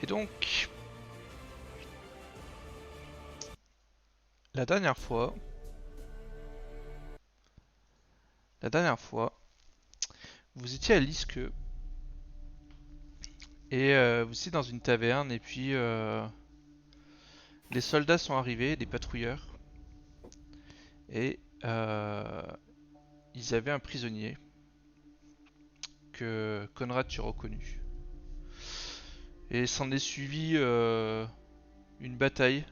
Et donc, la dernière fois, vous étiez à Lisque et vous étiez dans une taverne et puis les soldats sont arrivés, des patrouilleurs, et ils avaient un prisonnier que Conrad tu reconnu. Et s'en est suivi une bataille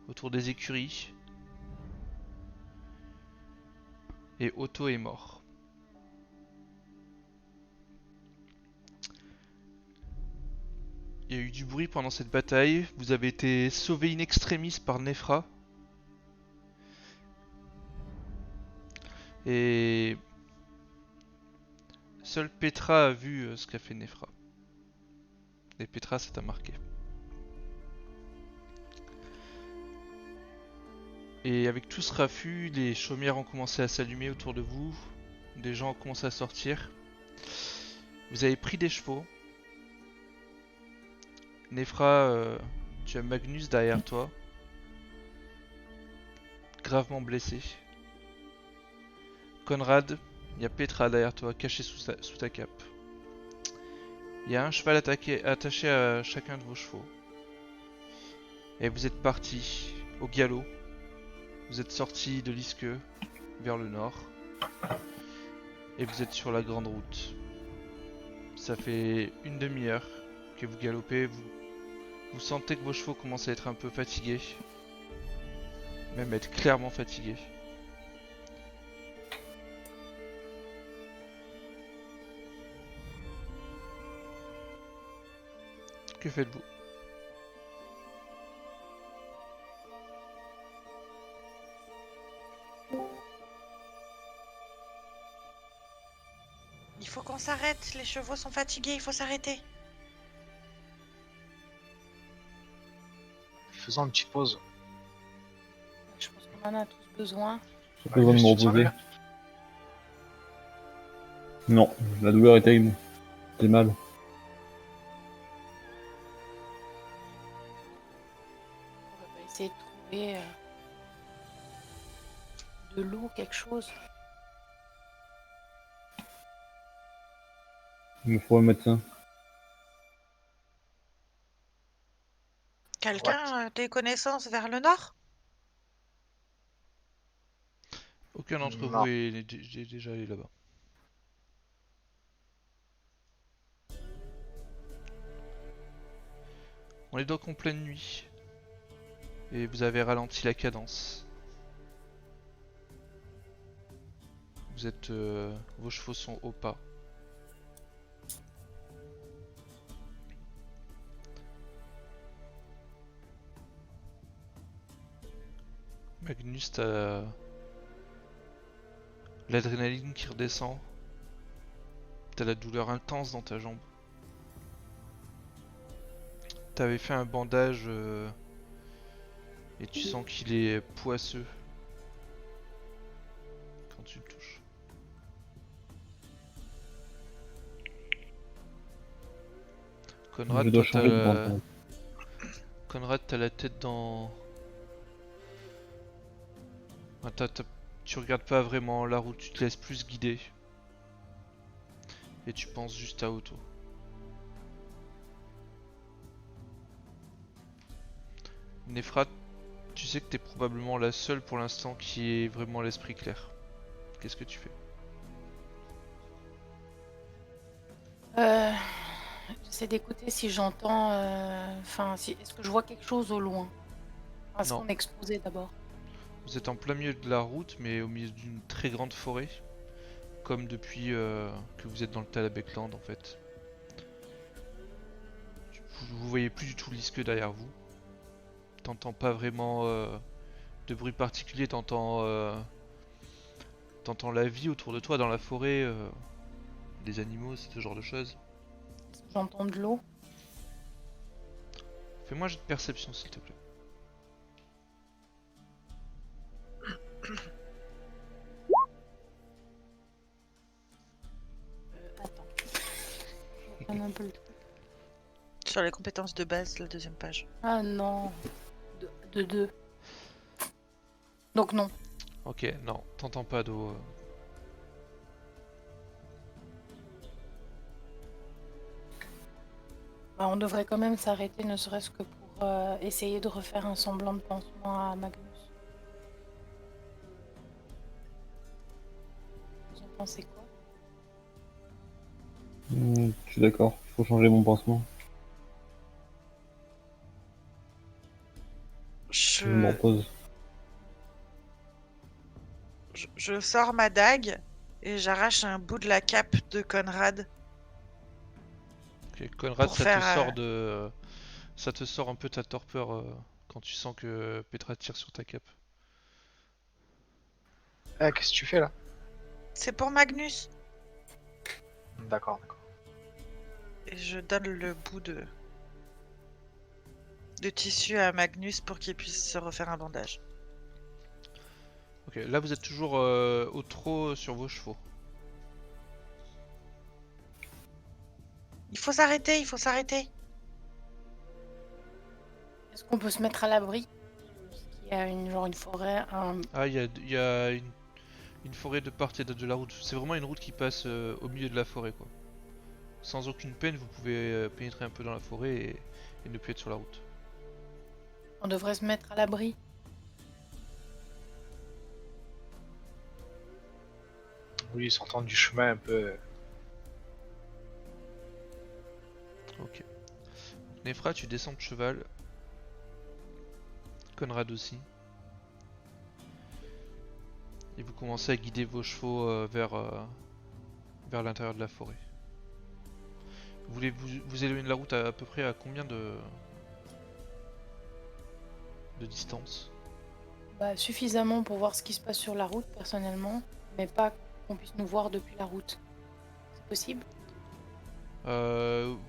autour des écuries et Otto est mort. Il y a eu du bruit pendant cette bataille, vous avez été sauvé in extremis par Nefra et seule Petra a vu ce qu'a fait Nefra. Et Petra, ça t'a marqué. Et avec tout ce raffut, les chaumières ont commencé à s'allumer autour de vous. Des gens ont commencé à sortir. Vous avez pris des chevaux. Nefra, tu as Magnus derrière toi, gravement blessé. Conrad, il y a Petra derrière toi, cachée sous ta cape. Il y a un cheval attaché à chacun de vos chevaux. Et vous êtes partis au galop. Vous êtes sortis de Lisque vers le nord. Et vous êtes sur la grande route. Ça fait une demi-heure que vous galopez. Vous sentez que vos chevaux commencent à être un peu fatigués. Même être clairement fatigués. Que faites-vous? Il faut qu'on s'arrête, les chevaux sont fatigués, il faut s'arrêter. Faisons une petite pause. Je pense qu'on en a tous besoin. J'ai besoin de me Magnus, tu te sens reposer. mieux? Non, la douleur est terrible. J'ai mal. On va pas essayer de trouver de l'eau, quelque chose. Il me faut un médecin. Quelqu'un a des connaissances vers le nord? Aucun d'entre vous Non. est déjà allé là-bas. On est donc en pleine nuit. Et vous avez ralenti la cadence. Vous êtes, vos chevaux sont au pas. Magnus, t'as l'adrénaline qui redescend. T'as la douleur intense dans ta jambe. T'avais fait un bandage et tu sens qu'il est poisseux quand tu le touches. Je Conrad, dois toi changer de t'as bandage. Conrad, t'as la tête dans. Enfin, tu regardes pas vraiment la route, tu te laisses plus guider. Et tu penses juste à Otto. Nefrat, tu sais que t'es probablement la seule pour l'instant qui ait vraiment l'esprit clair. Qu'est-ce que tu fais? J'essaie d'écouter si j'entends. Enfin, si, est-ce que je vois quelque chose au loin? Est-ce Non. qu'on est exposé d'abord? Vous êtes en plein milieu de la route, mais au milieu d'une très grande forêt. Comme depuis que vous êtes dans le Talabekland en fait. Vous voyez plus du tout l'Isque derrière vous. T'entends pas vraiment de bruit particulier, t'entends la vie autour de toi dans la forêt, des animaux, ce genre de choses. Est-ce que j'entends de l'eau? Fais-moi un jet de perception s'il te plaît. Attends. Je reprends un peu le truc. Sur les compétences de base, la deuxième page. Ah non. De 2. Donc non. Ok, non, t'entends pas d'eau. Bah, on devrait quand même s'arrêter, ne serait-ce que pour essayer de refaire un semblant de pansement à Magnus. Vous en pensez quoi? Je suis d'accord, il faut changer mon pansement. Je me Je... repose. je sors ma dague et j'arrache un bout de la cape de Conrad. Ok, Conrad, Pour ça faire, te sort de. Ça te sort un peu ta torpeur quand tu sens que Petra tire sur ta cape. Ah, qu'est-ce que tu fais là? C'est pour Magnus. D'accord, d'accord. Et je donne le bout de tissu à Magnus pour qu'il puisse se refaire un bandage. Ok, là vous êtes toujours au trot sur vos chevaux. Il faut s'arrêter, il faut s'arrêter. Est-ce qu'on peut se mettre à l'abri? Il y a une forêt, Ah, il y a une forêt de part et d'autre de la route. C'est vraiment une route qui passe au milieu de la forêt, quoi. Sans aucune peine, vous pouvez pénétrer un peu dans la forêt et ne plus être sur la route. on devrait se mettre à l'abri. Oui, sortant du chemin un peu. Ok. Nefra, tu descends de cheval. Conrad aussi. Et vous commencez à guider vos chevaux vers l'intérieur de la forêt. Vous voulez vous éloigner de la route à peu près à combien de distance? Bah, suffisamment pour voir ce qui se passe sur la route, personnellement, mais pas qu'on puisse nous voir depuis la route. C'est possible?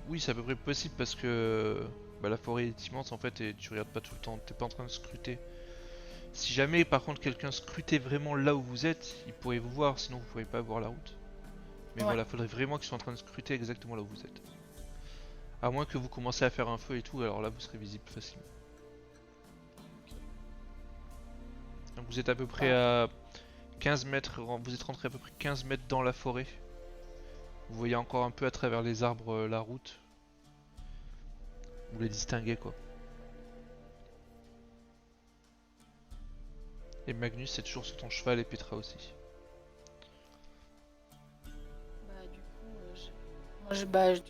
Oui, c'est à peu près possible parce que la forêt est immense en fait et tu regardes pas tout le temps, t'es pas en train de scruter. Si jamais par contre quelqu'un scrutait vraiment là où vous êtes, il pourrait vous voir, sinon vous pourriez pas voir la route. Mais Ouais. voilà, faudrait vraiment qu'ils soient en train de scruter exactement là où vous êtes. À moins que vous commencez à faire un feu et tout, alors là vous serez visible facilement. Donc vous êtes à peu près à 15 mètres, vous êtes rentré à peu près 15 mètres dans la forêt. Vous voyez encore un peu à travers les arbres la route. Vous les distinguez quoi. Et Magnus c'est toujours sur ton cheval et Petra aussi. Bah, du coup, moi, je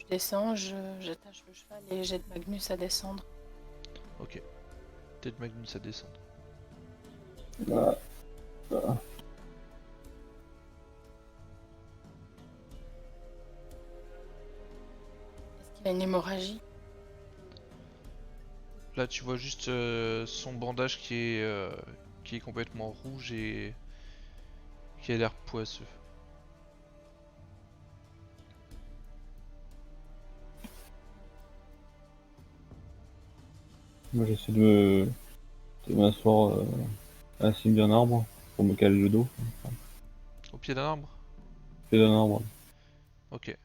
descends, j'attache le cheval et j'aide Magnus à descendre. Ok. T'aides Magnus à descendre. Ah, ah. Est-ce qu'il a une hémorragie? Là tu vois juste son bandage qui est complètement rouge et qui a l'air poisseux. Moi j'essaie de m'asseoir assis d'un arbre pour me caler le dos. Au pied d'un arbre? Pied d'un arbre. Ok.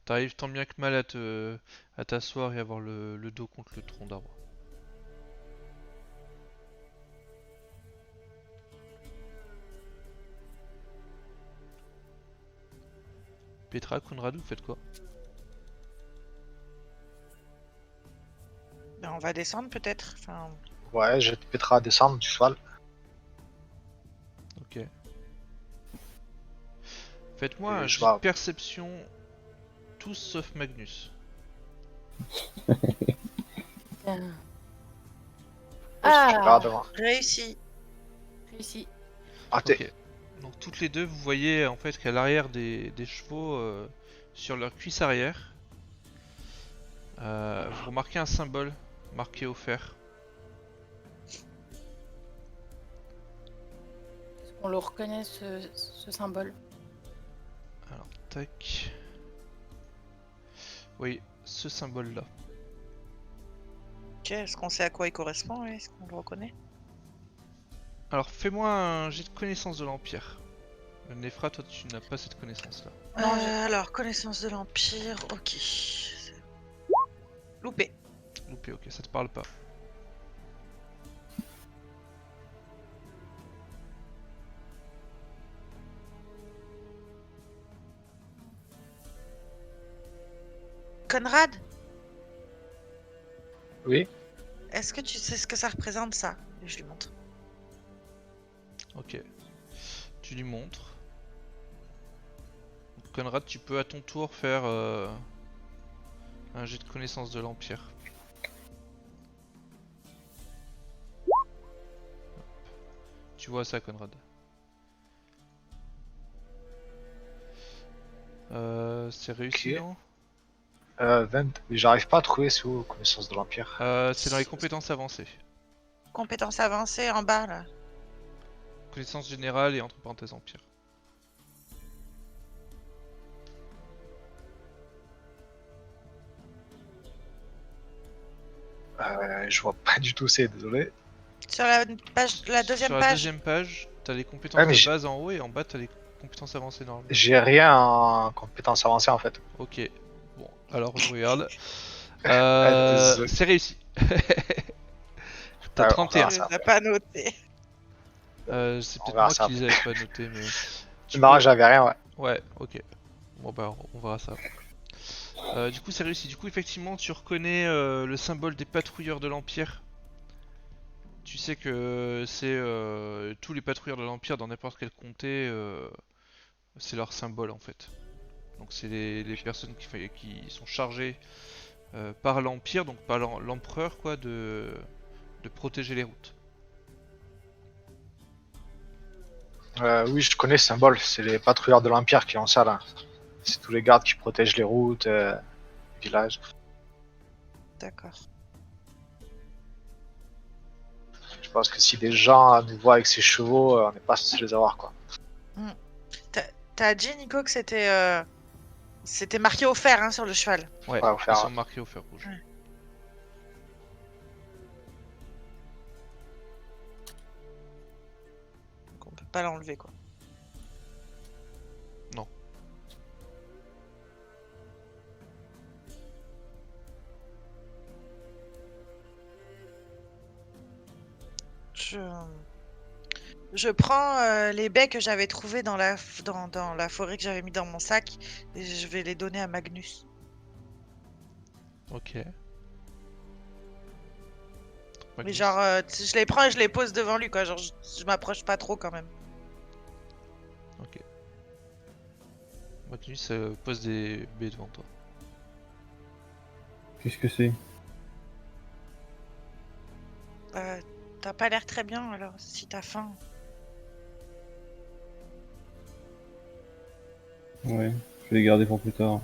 T'arrives tant bien que mal à t'asseoir et avoir le dos contre le tronc d'arbre. Petra, Conrad, vous faites quoi? Ben, on va descendre peut-être. Enfin, Ouais, j'aide Petra à descendre du cheval. Ok. Faites-moi un je jet de vais- perception, tous sauf Magnus. Bien. Je Ah, regarde devant. réussi. réussi. Ah, t'es. Ok. Donc toutes les deux, vous voyez en fait qu'à l'arrière des chevaux, sur leur cuisse arrière, vous remarquez un symbole marqué au fer. Est-ce qu'on le reconnaît, ce symbole? Alors, tac. Oui, ce symbole-là. Ok, est-ce qu'on sait à quoi il correspond? Oui, est-ce qu'on le reconnaît? Alors, fais-moi un jet de connaissance de l'Empire. Nefra, toi, tu n'as pas cette connaissance-là. Non, j'ai- Alors, connaissance de l'Empire, ok. Loupé. Loupé, ok, ça te parle pas. Conrad, Oui. est-ce que tu sais ce que ça représente ça? Et je lui montre. Ok. Tu lui montres. Donc, Conrad, tu peux à ton tour faire un jet de connaissance de l'Empire. Tu vois ça, Conrad. C'est réussi, Ok. non? 20. Mais j'arrive pas à trouver c'est où connaissance de l'Empire. C'est dans les compétences avancées. Compétences avancées en bas là. Connaissance générale et entre parenthèses Empire. Je vois pas du tout, c'est désolé. Sur la page, la deuxième Sur la page. deuxième page, t'as les compétences Ouais, mais de j'ai- base en haut et en bas t'as les compétences avancées normalement. J'ai rien en compétences avancées en fait. Ok. Bon, alors je regarde. Désolé. C'est réussi. T'as On verra 31. Je ça. les ai pas notés. C'est On peut-être verra moi ça qui les avais pas notés, mais. Tu Non, peux- j'avais rien, ouais. Ouais, ok. Bon bah on verra ça. Du coup c'est réussi. Du coup effectivement tu reconnais le symbole des patrouilleurs de l'Empire. Tu sais que c'est tous les patrouilleurs de l'Empire dans n'importe quel comté, c'est leur symbole en fait. Donc c'est les personnes qui sont chargées par l'Empire, donc par l'empereur quoi, de protéger les routes. Oui, je connais ce symbole. C'est les patrouilleurs de l'Empire qui ont ça là. C'est tous les gardes qui protègent les routes, les villages. D'accord. Je pense que si des gens nous voient avec ces chevaux, on n'est pas censé les avoir quoi. T'as dit Nico que c'était marqué au fer hein, sur le cheval. Ouais, Ouais, au fer, ils sont ouais. marqués au fer rouge. Ouais. Donc on peut pas l'enlever quoi. Non. Je prends les baies que j'avais trouvées dans dans la forêt que j'avais mis dans mon sac et je vais les donner à Magnus. Ok. Mais Magnus. genre, je les prends et je les pose devant lui quoi. Genre, je m'approche pas trop quand même. Ok. Magnus pose des baies devant toi. Qu'est-ce que c'est? T'as pas l'air très bien alors si t'as faim. Ouais, je vais les garder pour plus tard.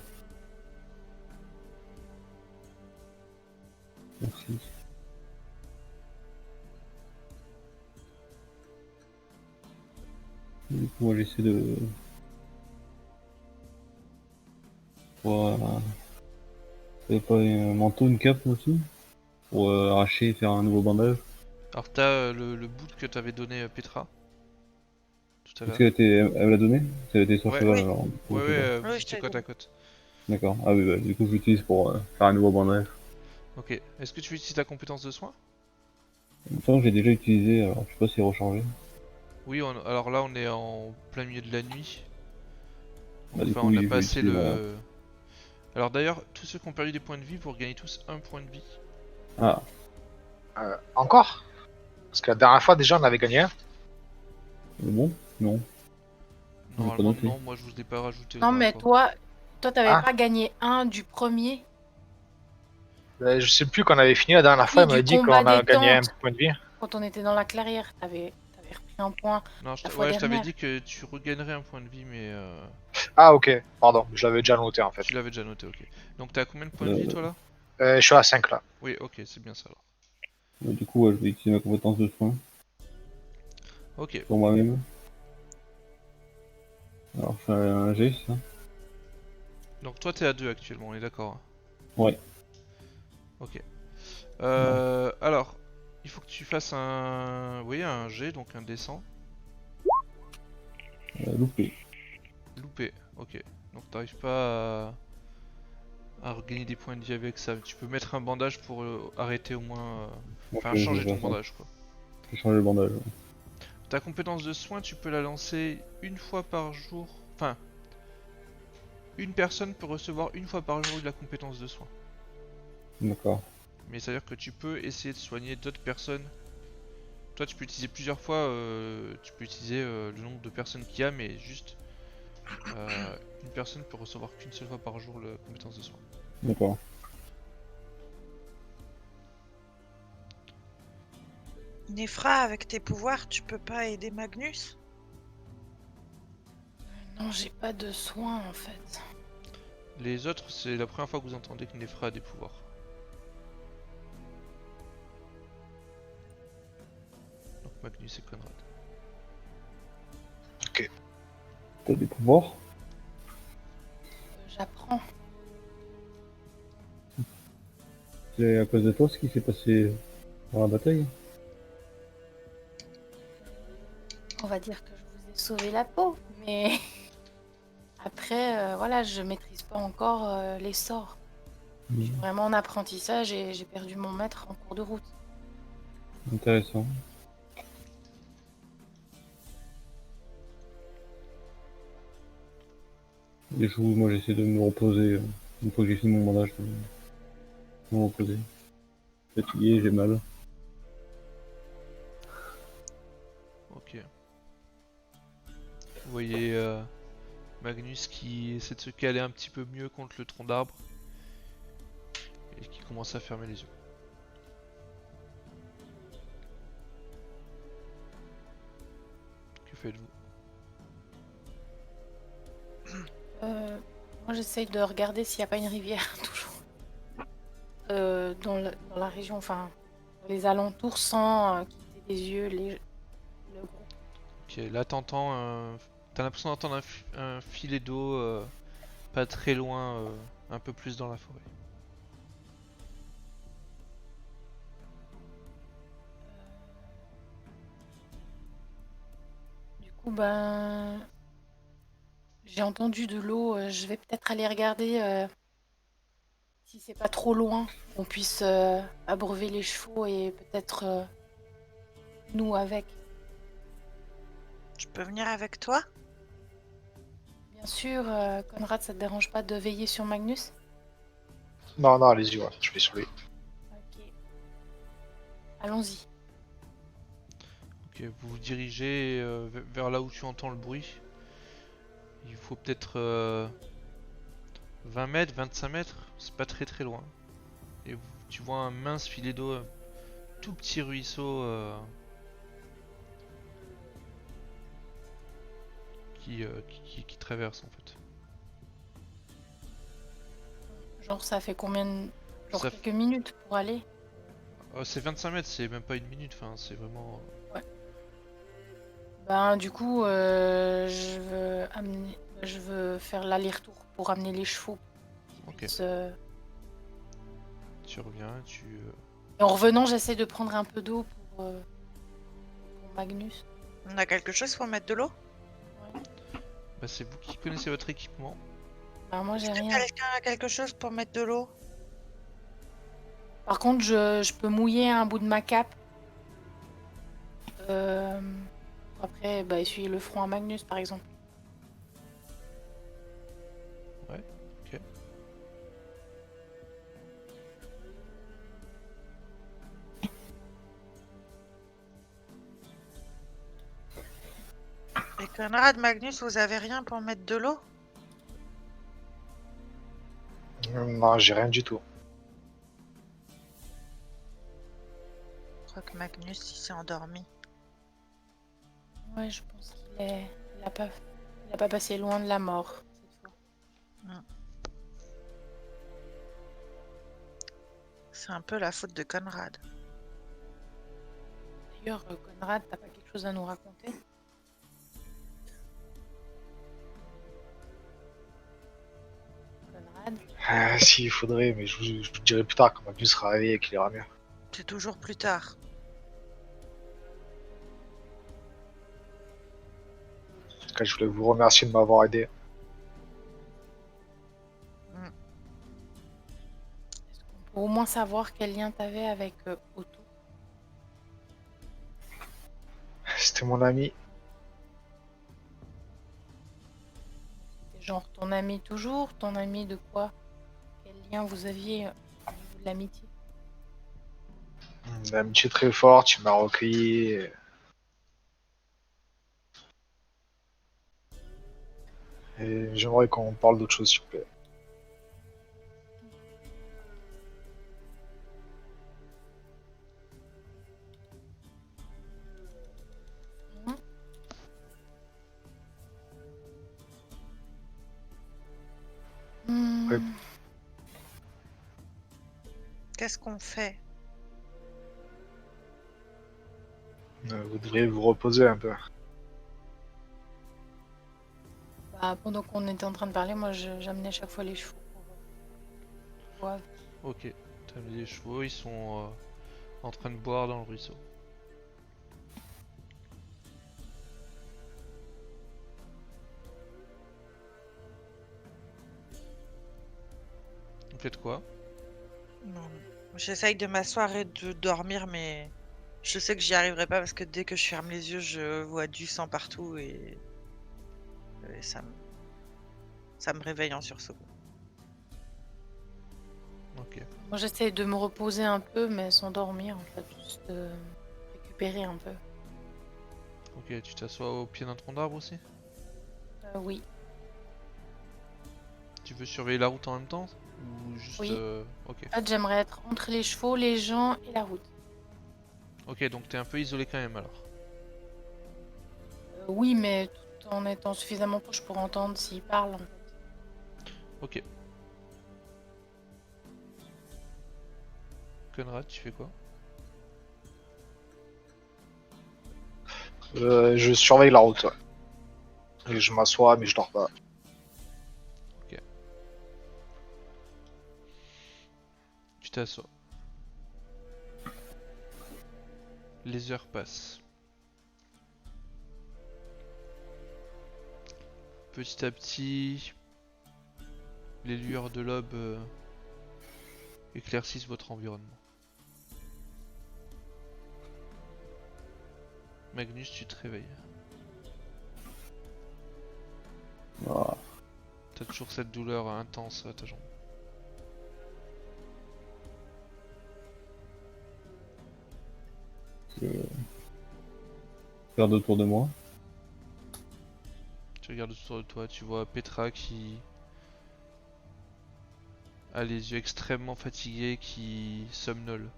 Merci. Du coup, moi j'essaie de... Voilà. T'avais pas un manteau, une cape aussi? Pour arracher et faire un nouveau bandage? Alors t'as le bout que t'avais donné à Petra tout à Est-ce l'heure. qu'elle était... elle me l'a donné? Elle était sur Ouais. cheval Oui. alors. Du coup, Ouais, je sais pas. vous Oui, je étiez t'ai côte à donné. côte. D'accord. Ah oui, bah, du coup je l'utilise pour faire un nouveau bandage. Ok. Est-ce que tu utilises ta compétence de soin? En même temps, j'ai déjà utilisé, alors je sais pas si c'est rechargé. Oui, alors là on est en plein milieu de la nuit. Bah, du Enfin coup, on oui, a je vais passé utiliser mon... le... Alors d'ailleurs, tous ceux qui ont perdu des points de vie, vous regagnez tous un point de vie. Ah, Encore? Parce que la dernière fois déjà on avait gagné un. c'est bon? Non. On l'a pas Normalement noté. non, moi je vous ai pas rajouté la Non, dernière mais fois. toi, t'avais Ah. pas gagné un du premier, Je sais plus qu'on avait fini la dernière fois, puis il m'avait du dit combat qu'on a des gagné un tentes, point de vie. quand on était dans la clairière. T'avais repris un point Non, la fois ouais, je t'avais dernière. dit que tu regagnerais un point de vie, mais Ah ok, pardon, je l'avais déjà noté en fait. tu l'avais déjà noté, ok. Donc t'as combien de points de vie toi là? Je suis à 5 là. Oui, ok, c'est bien ça alors. Bah, du coup, ouais, je vais utiliser ma compétence de soin Ok, pour moi-même. Alors, je fais un G, c'est ça? donc toi t'es à 2 actuellement, on est d'accord? Ouais. Ok. Alors, il faut que tu fasses un... Oui, un G, donc un descend. Loupé. Loupé, ok. Donc t'arrives pas à regagner des points de vie avec ça. Tu peux mettre un bandage pour arrêter au moins. Enfin, Ok, je changer vais ton faire ça. bandage quoi. Je vais changer le bandage. Ta compétence de soin, tu peux la lancer une fois par jour. Enfin, une personne peut recevoir une fois par jour de la compétence de soin. D'accord. Mais c'est à dire que tu peux essayer de soigner d'autres personnes. Toi, tu peux utiliser plusieurs fois. Tu peux utiliser le nombre de personnes qu'il y a, mais juste une personne peut recevoir qu'une seule fois par jour la compétence de soin. D'accord. Nifra, avec tes pouvoirs, tu peux pas aider Magnus? Non, j'ai pas de soins en fait. Les autres, c'est la première fois que vous entendez que Nefra a des pouvoirs. Donc Magnus et Conrad. T'as des pouvoirs? J'apprends. C'est à cause de toi ce qui s'est passé dans la bataille? On va dire que je vous ai sauvé la peau, mais après, voilà, je maîtrise pas encore les sorts. Je suis vraiment en apprentissage et j'ai perdu mon maître en cours de route. Intéressant. Et moi j'essaie de me reposer. Une fois que j'ai fini mon bandage, de me reposer. Fatigué, j'ai mal. Ok. Vous voyez Magnus qui essaie de se caler un petit peu mieux contre le tronc d'arbre. Et qui commence à fermer les yeux. Que faites-vous? Moi, j'essaye de regarder s'il n'y a pas une rivière, toujours. Dans la région, enfin, dans les alentours, sans quitter des yeux le groupe. Ok, là t'entends t'as l'impression d'entendre un filet d'eau pas très loin, un peu plus dans la forêt. Du coup, ben, j'ai entendu de l'eau. Je vais peut-être aller regarder si c'est pas trop loin, qu'on puisse abreuver les chevaux et peut-être nous avec. Je peux venir avec toi? Bien sûr, Conrad, ça te dérange pas de veiller sur Magnus? Non, non, allez-y, ouais, je vais sur lui. Ok. Allons-y. Ok, vous vous dirigez vers là où tu entends le bruit. Il faut peut-être 20 mètres, 25 mètres, c'est pas très très loin. Et tu vois un mince filet d'eau, un tout petit ruisseau qui traverse en fait. Genre, ça fait combien de... Genre Ça quelques minutes pour aller? C'est 25 mètres, c'est même pas une minute, enfin c'est vraiment... Ben, du coup, je veux faire l'aller-retour pour amener les chevaux. Ok. Puissent, Tu reviens, Et en revenant, j'essaie de prendre un peu d'eau pour Magnus. On a quelque chose pour mettre de l'eau? Bah, c'est vous qui connaissez votre équipement. Ben, moi, j'ai Est-ce que rien. quelqu'un a quelque chose pour mettre de l'eau? Par contre, je peux mouiller un bout de ma cape. Après, bah, essuyer le front à Magnus, par exemple. Ouais, ok. Et Conrad, Magnus, vous avez rien pour mettre de l'eau? Non, j'ai rien du tout. Je crois que Magnus il s'est endormi. Ouais, je pense il a pas passé loin de la mort cette fois. C'est un peu la faute de Conrad. D'ailleurs, Conrad, t'as pas quelque chose à nous raconter? Conrad? Si, il faudrait, mais je vous dirai plus tard quand Magnus sera réveillé et qu'il ira mieux. C'est toujours plus tard. En tout cas, je voulais vous remercier de m'avoir aidé. Pour au moins savoir quel lien t'avais avec Otto. C'était mon ami. C'est genre ton ami toujours, ton ami de quoi? Quel lien vous aviez au niveau de l'amitié? Une amitié très forte, il m'a recueilli. Et j'aimerais qu'on parle d'autre chose, s'il vous plaît. Mhm. Ouais. Hmm. Qu'est-ce qu'on fait? Vous devriez vous reposer un peu. Bah, pendant qu'on était en train de parler, moi j'amenais à chaque fois les chevaux pour boivent. Ok. T'as mis les chevaux, ils sont en train de boire dans le ruisseau. Vous faites quoi? Non. J'essaye de m'asseoir et de dormir, mais je sais que j'y arriverai pas parce que dès que je ferme les yeux, je vois du sang partout et ça me réveille en sursaut. Ok. Moi j'essaie de me reposer un peu, mais sans dormir en fait, juste récupérer un peu. Ok, tu t'assois au pied d'un tronc d'arbre aussi? Oui, Tu veux surveiller la route en même temps? Ou juste... Oui. Ok. en fait j'aimerais être entre les chevaux, les gens et la route. Ok, donc t'es un peu isolé quand même alors. Oui, mais tout en étant suffisamment proche pour entendre s'ils parlent. En fait. Ok. Conrad, tu fais quoi? Je surveille la route. Ouais. Et je m'assois, mais je dors pas. Tu t'assois. Les heures passent. Petit à petit, les lueurs de l'aube éclaircissent votre environnement. Magnus, tu te réveilles. Ah, T'as toujours cette douleur intense à ta jambe. je regarde autour de moi. Tu regardes autour de toi, tu vois Petra qui a les yeux extrêmement fatigués, qui somnole.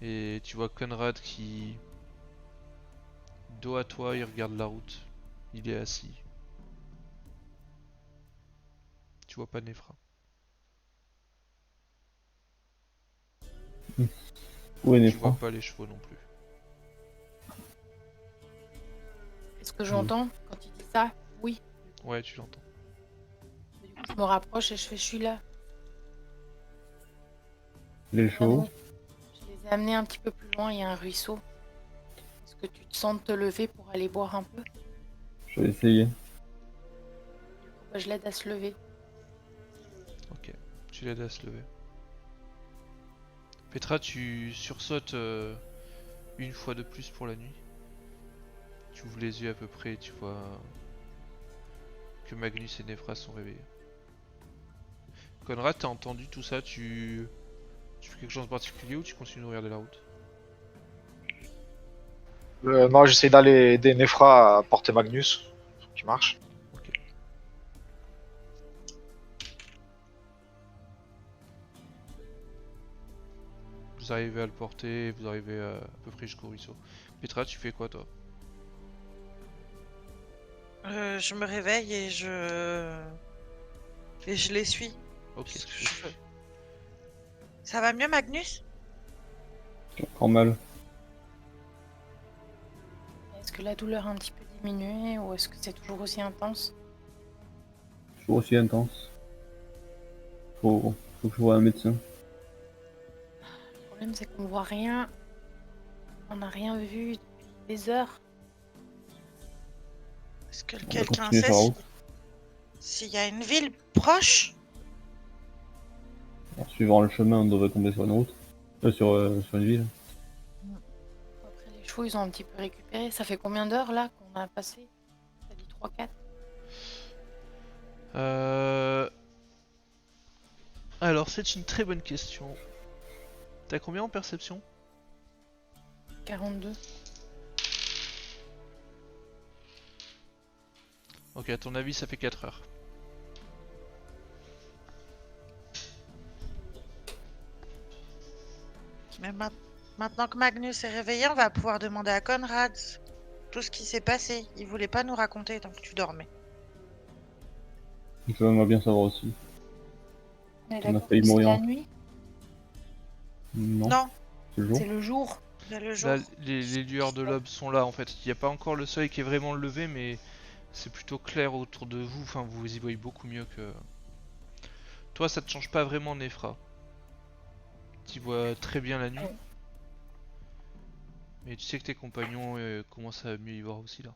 Et tu vois Conrad qui, dos à toi, il regarde la route. Il est assis. Tu vois pas Nefra. Où est Tu vois Nefra? pas les chevaux non plus. Est-ce que j'entends quand il dit ça? Oui. Ouais, tu l'entends. Du coup, je me rapproche et je fais, je suis là. Les chevaux? Je les ai amenés un petit peu plus loin, il y a un ruisseau. Est-ce que tu te sens de te lever pour aller boire un peu? Je vais essayer. Du coup, bah, je l'aide à se lever. Ok, tu l'aides à se lever. Petra, tu sursautes une fois de plus pour la nuit. Tu ouvres les yeux à peu près et tu vois que Magnus et Nefra sont réveillés. Conrad, t'as entendu tout ça, tu fais quelque chose en particulier ou tu continues de regarder la route? Non, j'essaie d'aller aider Nefra à porter Magnus. Qui marche. Ok. Vous arrivez à le porter, vous arrivez à peu près jusqu'au ruisseau. Petra, tu fais quoi toi? Je me réveille et je les suis. Ok, Parce tu que les suis. Ça va mieux, Magnus? J'ai encore mal. Est-ce que la douleur a un petit peu diminué ou est-ce que c'est toujours aussi intense? Toujours aussi intense. Faut que je voie un médecin. Le problème, c'est qu'on voit rien. On n'a rien vu depuis des heures. Est-ce que On va quelqu'un continuer sait sur la route. s'il y a une ville proche? En suivant le chemin, on devrait tomber sur une route. Sur une ville. Après, les chevaux, ils ont un petit peu récupéré. Ça fait combien d'heures là qu'on a passé? T'as dit 3-4? Alors, c'est une très bonne question. T'as combien en perception? 42. Ok, à ton avis, ça fait 4 heures. Mais maintenant que Magnus est réveillé, on va pouvoir demander à Conrad tout ce qui s'est passé. Il voulait pas nous raconter tant que tu dormais. J'aimerais bien savoir aussi. On est On a d'accord failli que c'est mourir. la nuit? Non, Non, c'est le jour. C'est le jour. il y a le jour. Là, les lueurs de l'aube sont là en fait. Il n'y a pas encore le soleil qui est vraiment levé, mais c'est plutôt clair autour de vous. Enfin, vous y voyez beaucoup mieux que. Toi, ça te change pas vraiment, Nefra. Tu vois très bien la nuit. Ouais. Mais tu sais que tes compagnons commencent à mieux y voir aussi là.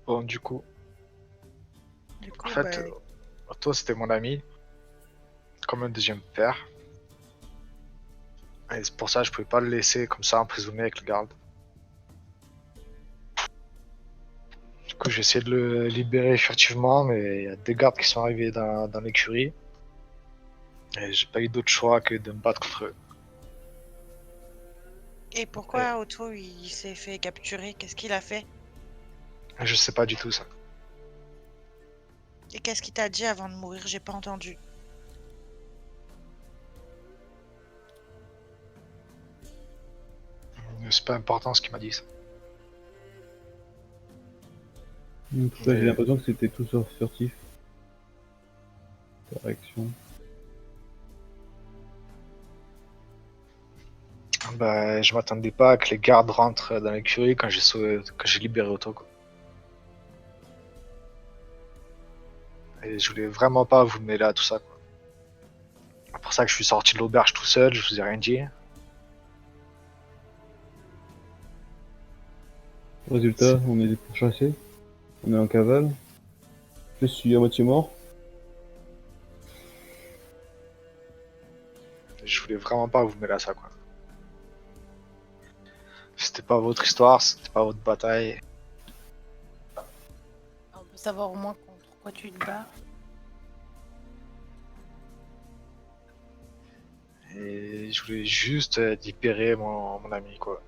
Bon, du coup, Du en coup, fait, bah, toi c'était mon ami, comme un deuxième père. Et c'est pour ça que je pouvais pas le laisser comme ça emprisonné avec le garde. Du coup, j'ai essayé de le libérer furtivement, mais il y a des gardes qui sont arrivés dans l'écurie. Et j'ai pas eu d'autre choix que de me battre contre eux. et pourquoi Otto il s'est fait capturer? Qu'est-ce qu'il a fait? Et je sais pas du tout ça. Et qu'est-ce qu'il t'a dit avant de mourir? J'ai pas entendu. C'est pas important ce qu'il m'a dit ça. En tout cas, j'ai l'impression que c'était tout sauf furtif. Ta réaction. Bah, je m'attendais pas à que les gardes rentrent dans l'écurie quand j'ai libéré Otto, quoi. Et je voulais vraiment pas vous mêler à tout ça, quoi. C'est pour ça que je suis sorti de l'auberge tout seul, je vous ai rien dit. Résultat, on est pourchassés. On est en cavale. Je suis à moitié mort. Je voulais vraiment pas vous mêler à ça, quoi. C'était pas votre histoire, c'était pas votre bataille. On peut savoir au moins contre quoi tu te bats. Et je voulais juste libérer mon ami, quoi.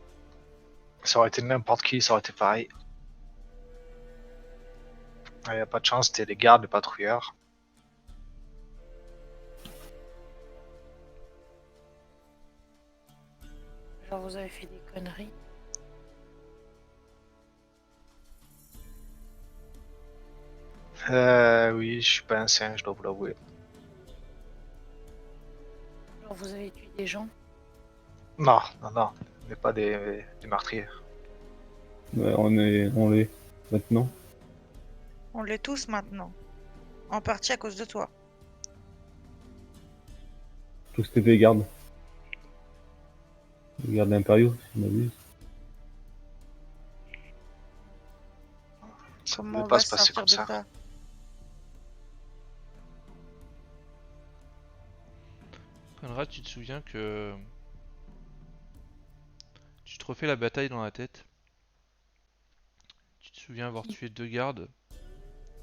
Ça aurait été n'importe qui, ça aurait été pareil. Il n'y a pas de chance, c'était les gardes, les patrouilleurs. Genre, vous avez fait des conneries. Oui, je suis pas un saint, je dois vous l'avouer. Genre, vous avez tué des gens. Non, non, non, on n'est pas des meurtriers. Ouais, on l'est maintenant. On l'est tous maintenant. En partie à cause de toi. Tous c'était des gardes. Les gardes impériaux, si je m'abuse. Ça Comment pouvait on pas va se passer sortir comme de ça. ça? Conrad, tu te souviens que. Tu te refais la bataille dans la tête. Tu te souviens avoir tué 2 gardes.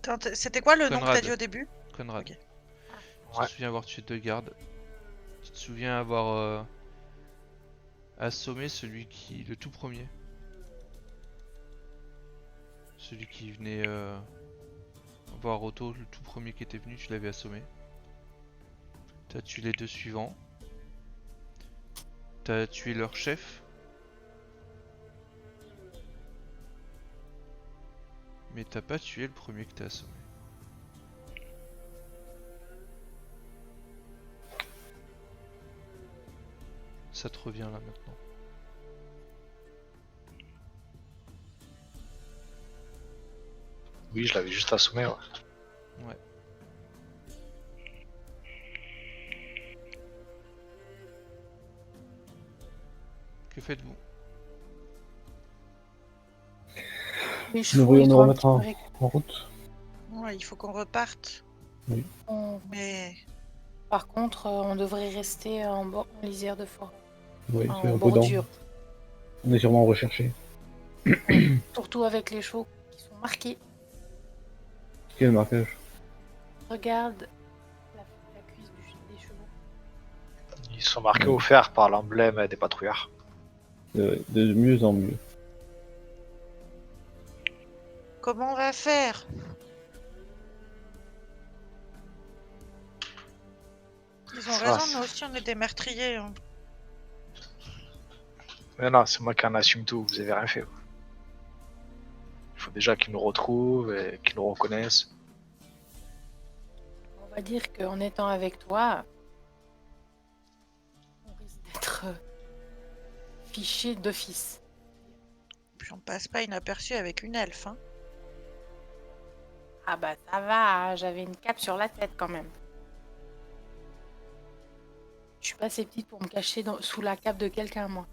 Attends, c'était quoi le nom que t'as Conrad. dit au début? Conrad. Ok. Tu Ouais. te souviens avoir tué 2 gardes. Tu te souviens avoir assommé celui qui. Le tout premier. Celui qui venait voir Otto, le tout premier qui était venu, tu l'avais assommé. T'as tué les 2 suivants. T'as tué leur chef. Mais t'as pas tué le premier que t'as assommé. Ça te revient là maintenant. Oui, je l'avais juste assommé, ouais. Ouais. Que faites-vous? Les Nous chevaux, devrions ils nous sont un remettre petit peu en route. Ouais, il faut qu'on reparte. on- Mais Par contre, on devrait rester en lisière de forêt, Oui, en soyons prudents. bordure. On est sûrement recherché. Ouais. Surtout avec les chevaux qui sont marqués. Quel marquage? Regarde la cuisse des chevaux. Ils sont marqués au fer par l'emblème des patrouilleurs. De mieux en mieux. comment on va faire? Ils ont Ça, raison, c'est- nous aussi on est des meurtriers. Hein. Mais non, c'est moi qui en assume tout, vous avez rien fait. Vous. Il faut déjà qu'ils nous retrouvent et qu'ils nous reconnaissent. On va dire qu'en étant avec toi, on risque d'être fiché d'office. Puis on passe pas inaperçu avec une elfe. Hein. Ah bah ça va, j'avais une cape sur la tête quand même. Je suis pas assez petite pour me cacher sous la cape de quelqu'un, moi.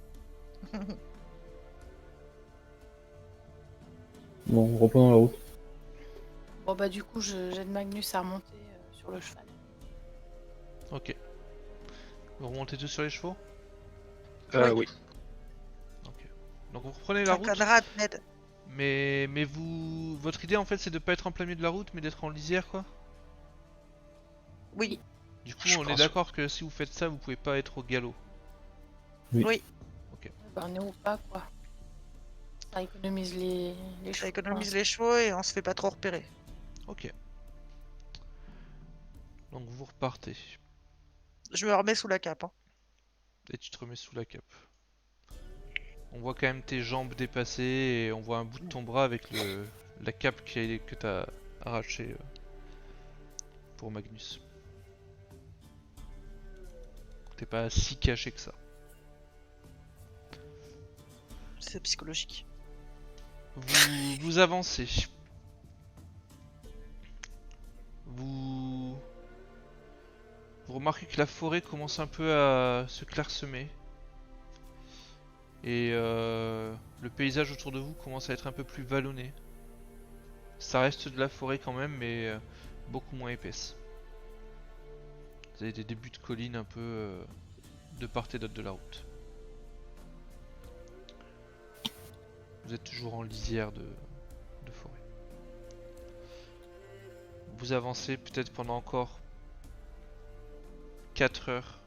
Bon, reprenons la route. Bon bah du coup, j'aide Magnus à remonter sur le cheval. Ok. Vous remontez tous sur les chevaux? Oui. Ok. Donc vous reprenez la Un route, Conrad m'aide. mais vous... Votre idée en fait c'est de pas être en plein milieu de la route, mais d'être en lisière quoi? Oui, Du coup Je on est pense. d'accord que si vous faites ça, vous pouvez pas être au galop. Bah, on est ou pas, quoi. Ça économise les ça chevaux. économise les chevaux et on se fait pas trop repérer. Ok. Donc vous repartez. Je me remets sous la cape. Hein. Et tu te remets sous la cape. On voit quand même tes jambes dépassées et on voit un bout de ton bras avec la cape que t'as arrachée pour Magnus. T'es pas si caché que ça. C'est psychologique. Vous avancez. Vous remarquez que la forêt commence un peu à se clairsemer. Et le paysage autour de vous commence à être un peu plus vallonné. Ça reste de la forêt quand même, mais beaucoup moins épaisse. Vous avez des débuts de collines un peu de part et d'autre de la route. Vous êtes toujours en lisière de forêt. Vous avancez peut-être pendant encore 4 heures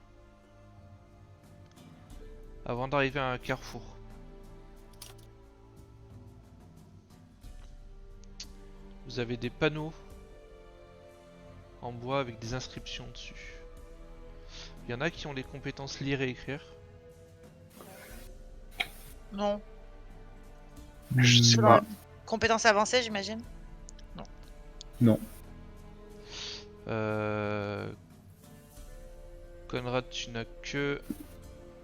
avant d'arriver à un carrefour. Vous avez des panneaux en bois avec des inscriptions dessus. Il y en a qui ont les compétences lire et écrire. Non. Je sais C'est pas. dans compétences avancées, j'imagine. Non. Conrad, tu n'as que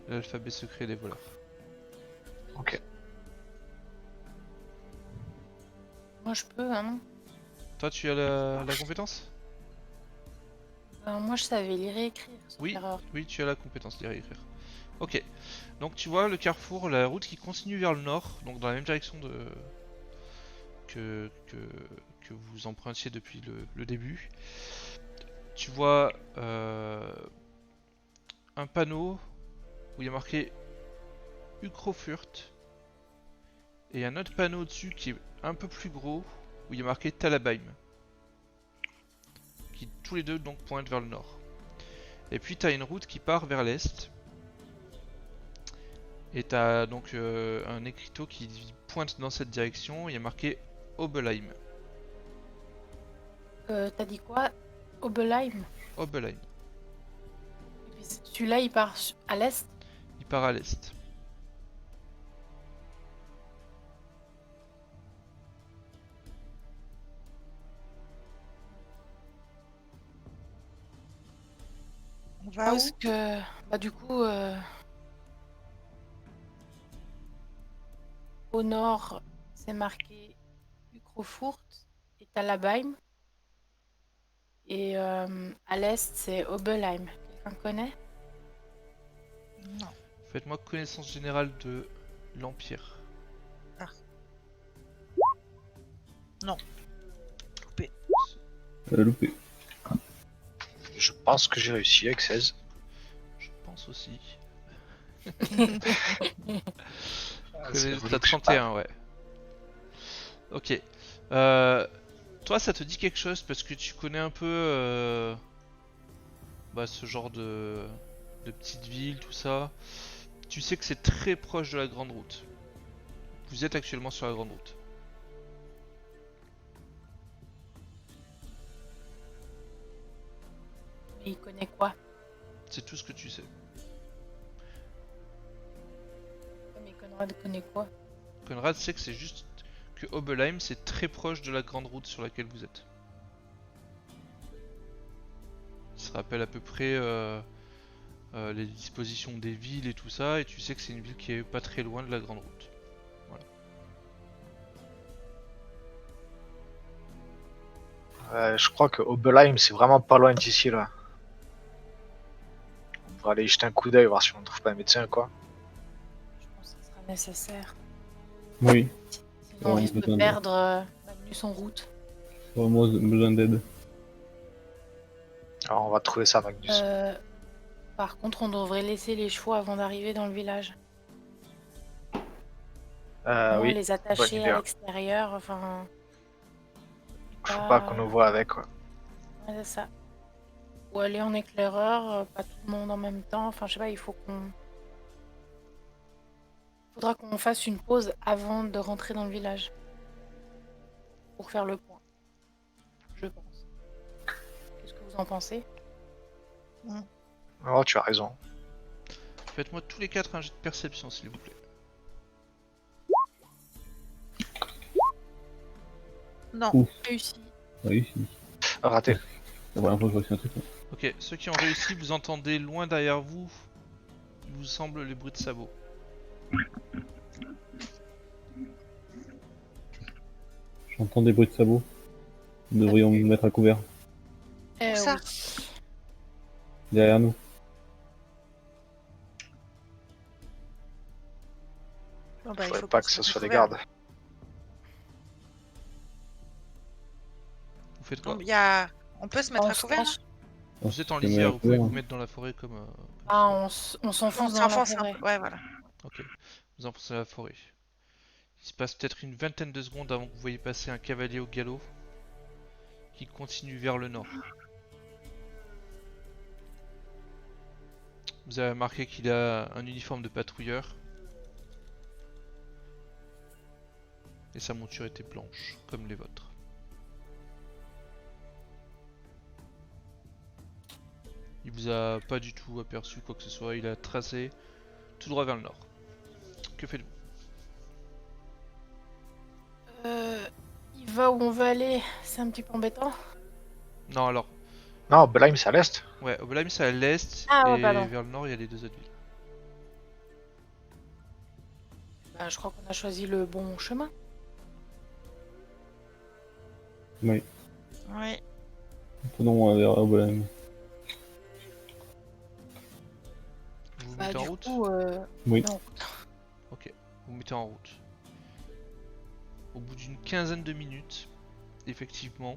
l'alphabet secret des voleurs. Ok. Moi, je peux, hein. Toi, tu as la compétence? Moi, je savais lire et écrire. Sauf Oui, erreur. oui, tu as la compétence lire et écrire. Ok. Donc tu vois le carrefour, la route qui continue vers le nord, donc dans la même direction que vous empruntiez depuis le début. Tu vois un panneau où il y a marqué Ukrofurt et un autre panneau au-dessus qui est un peu plus gros où il y a marqué Talabheim, qui tous les deux donc pointent vers le nord. Et puis tu as une route qui part vers l'est. Et t'as donc un écriteau qui pointe dans cette direction, il y a marqué Obelheim. T'as dit quoi? Obelheim. Obelheim, Et puis celui-là, il part à l'est. il part à l'est. On va où? Parce que, bah, du coup, au nord, c'est marqué Ukrofurt et Talabheim. Et à l'est, c'est Obelheim. Quelqu'un connaît? Non. Faites-moi connaissance générale de l'Empire. Loupé. Je pense que j'ai réussi avec 16. Je pense aussi. Ah, c'est T'as voulu que je 31, ouais. Ok. Toi, ça te dit quelque chose parce que tu connais un peu ce genre de petite ville, tout ça. Tu sais que c'est très proche de la grande route. Vous êtes actuellement sur la grande route. Mais il connaît quoi? C'est tout ce que tu sais. Mais Conrad connaît quoi? Conrad sait que c'est juste que Obelheim, c'est très proche de la grande route sur laquelle vous êtes. Il se rappelle à peu près les dispositions des villes et tout ça, et tu sais que c'est une ville qui est pas très loin de la grande route. Je crois que Obelheim, c'est vraiment pas loin d'ici là. On va aller y jeter un coup d'œil, voir si on trouve pas un médecin quoi. Je pense que ce sera nécessaire. Oui, Sinon, Ouais, on risque de besoin de- perdre Magnus en route. vraiment besoin d'aide. Alors on va trouver ça, Magnus. Par contre, on devrait laisser les chevaux avant d'arriver dans le village. Oui, Les bonne attacher idée. à l'extérieur, enfin. Faut pas qu'on nous voit avec quoi. Ouais, c'est ça. Ou aller en éclaireur, pas tout le monde en même temps. Enfin, je sais pas, il faut qu'on. Faudra qu'on fasse une pause avant de rentrer dans le village. Pour faire le point. Je pense. Qu'est-ce que vous en pensez? Oh, tu as raison. Faites-moi tous les 4 un jet de perception, s'il vous plaît. Non. Réussi. Réussi. Raté. C'est la première fois que je réussis un truc. Ok, ceux qui ont réussi, vous entendez loin derrière vous, il vous semble les bruits de sabots. J'entends des bruits de sabots. Nous devrions nous mettre à couvert. Ça. Oui. Derrière nous. Bon, bah, il Faudrait faut pas qu'on que se ce mette soit au les couvert. gardes. Vous faites quoi? Donc, il y a... On peut se mettre On à se couvert là cache. Vous êtes en se met à lisière, vous pouvez couvert. vous mettre dans la forêt comme Ah, ça. on s'enfonce On dans la s'enfonce un forêt. peu. Ouais, voilà. Ok, vous enfoncez dans la forêt. Il se passe peut-être une vingtaine de secondes avant que vous voyez passer un cavalier au galop qui continue vers le nord. Vous avez remarqué qu'il a un uniforme de patrouilleur. Et sa monture était blanche, comme les vôtres. Il vous a pas du tout aperçu quoi que ce soit, il a tracé tout droit vers le nord. Que faites-vous? Il va où on veut aller, c'est un petit peu embêtant. Non alors, Non, Obelheim c'est à l'est. ouais, Obelheim c'est à l'est Ah ouais, et pardon. vers le nord il y a les deux autres villes. Bah, je crois qu'on a choisi le bon chemin. Oui. Oui. Prenons vers Obelheim. Vous vous Bah, mettez en du route? coup, Oui. non. Ok, vous vous mettez en route. Au bout d'une quinzaine de minutes, effectivement,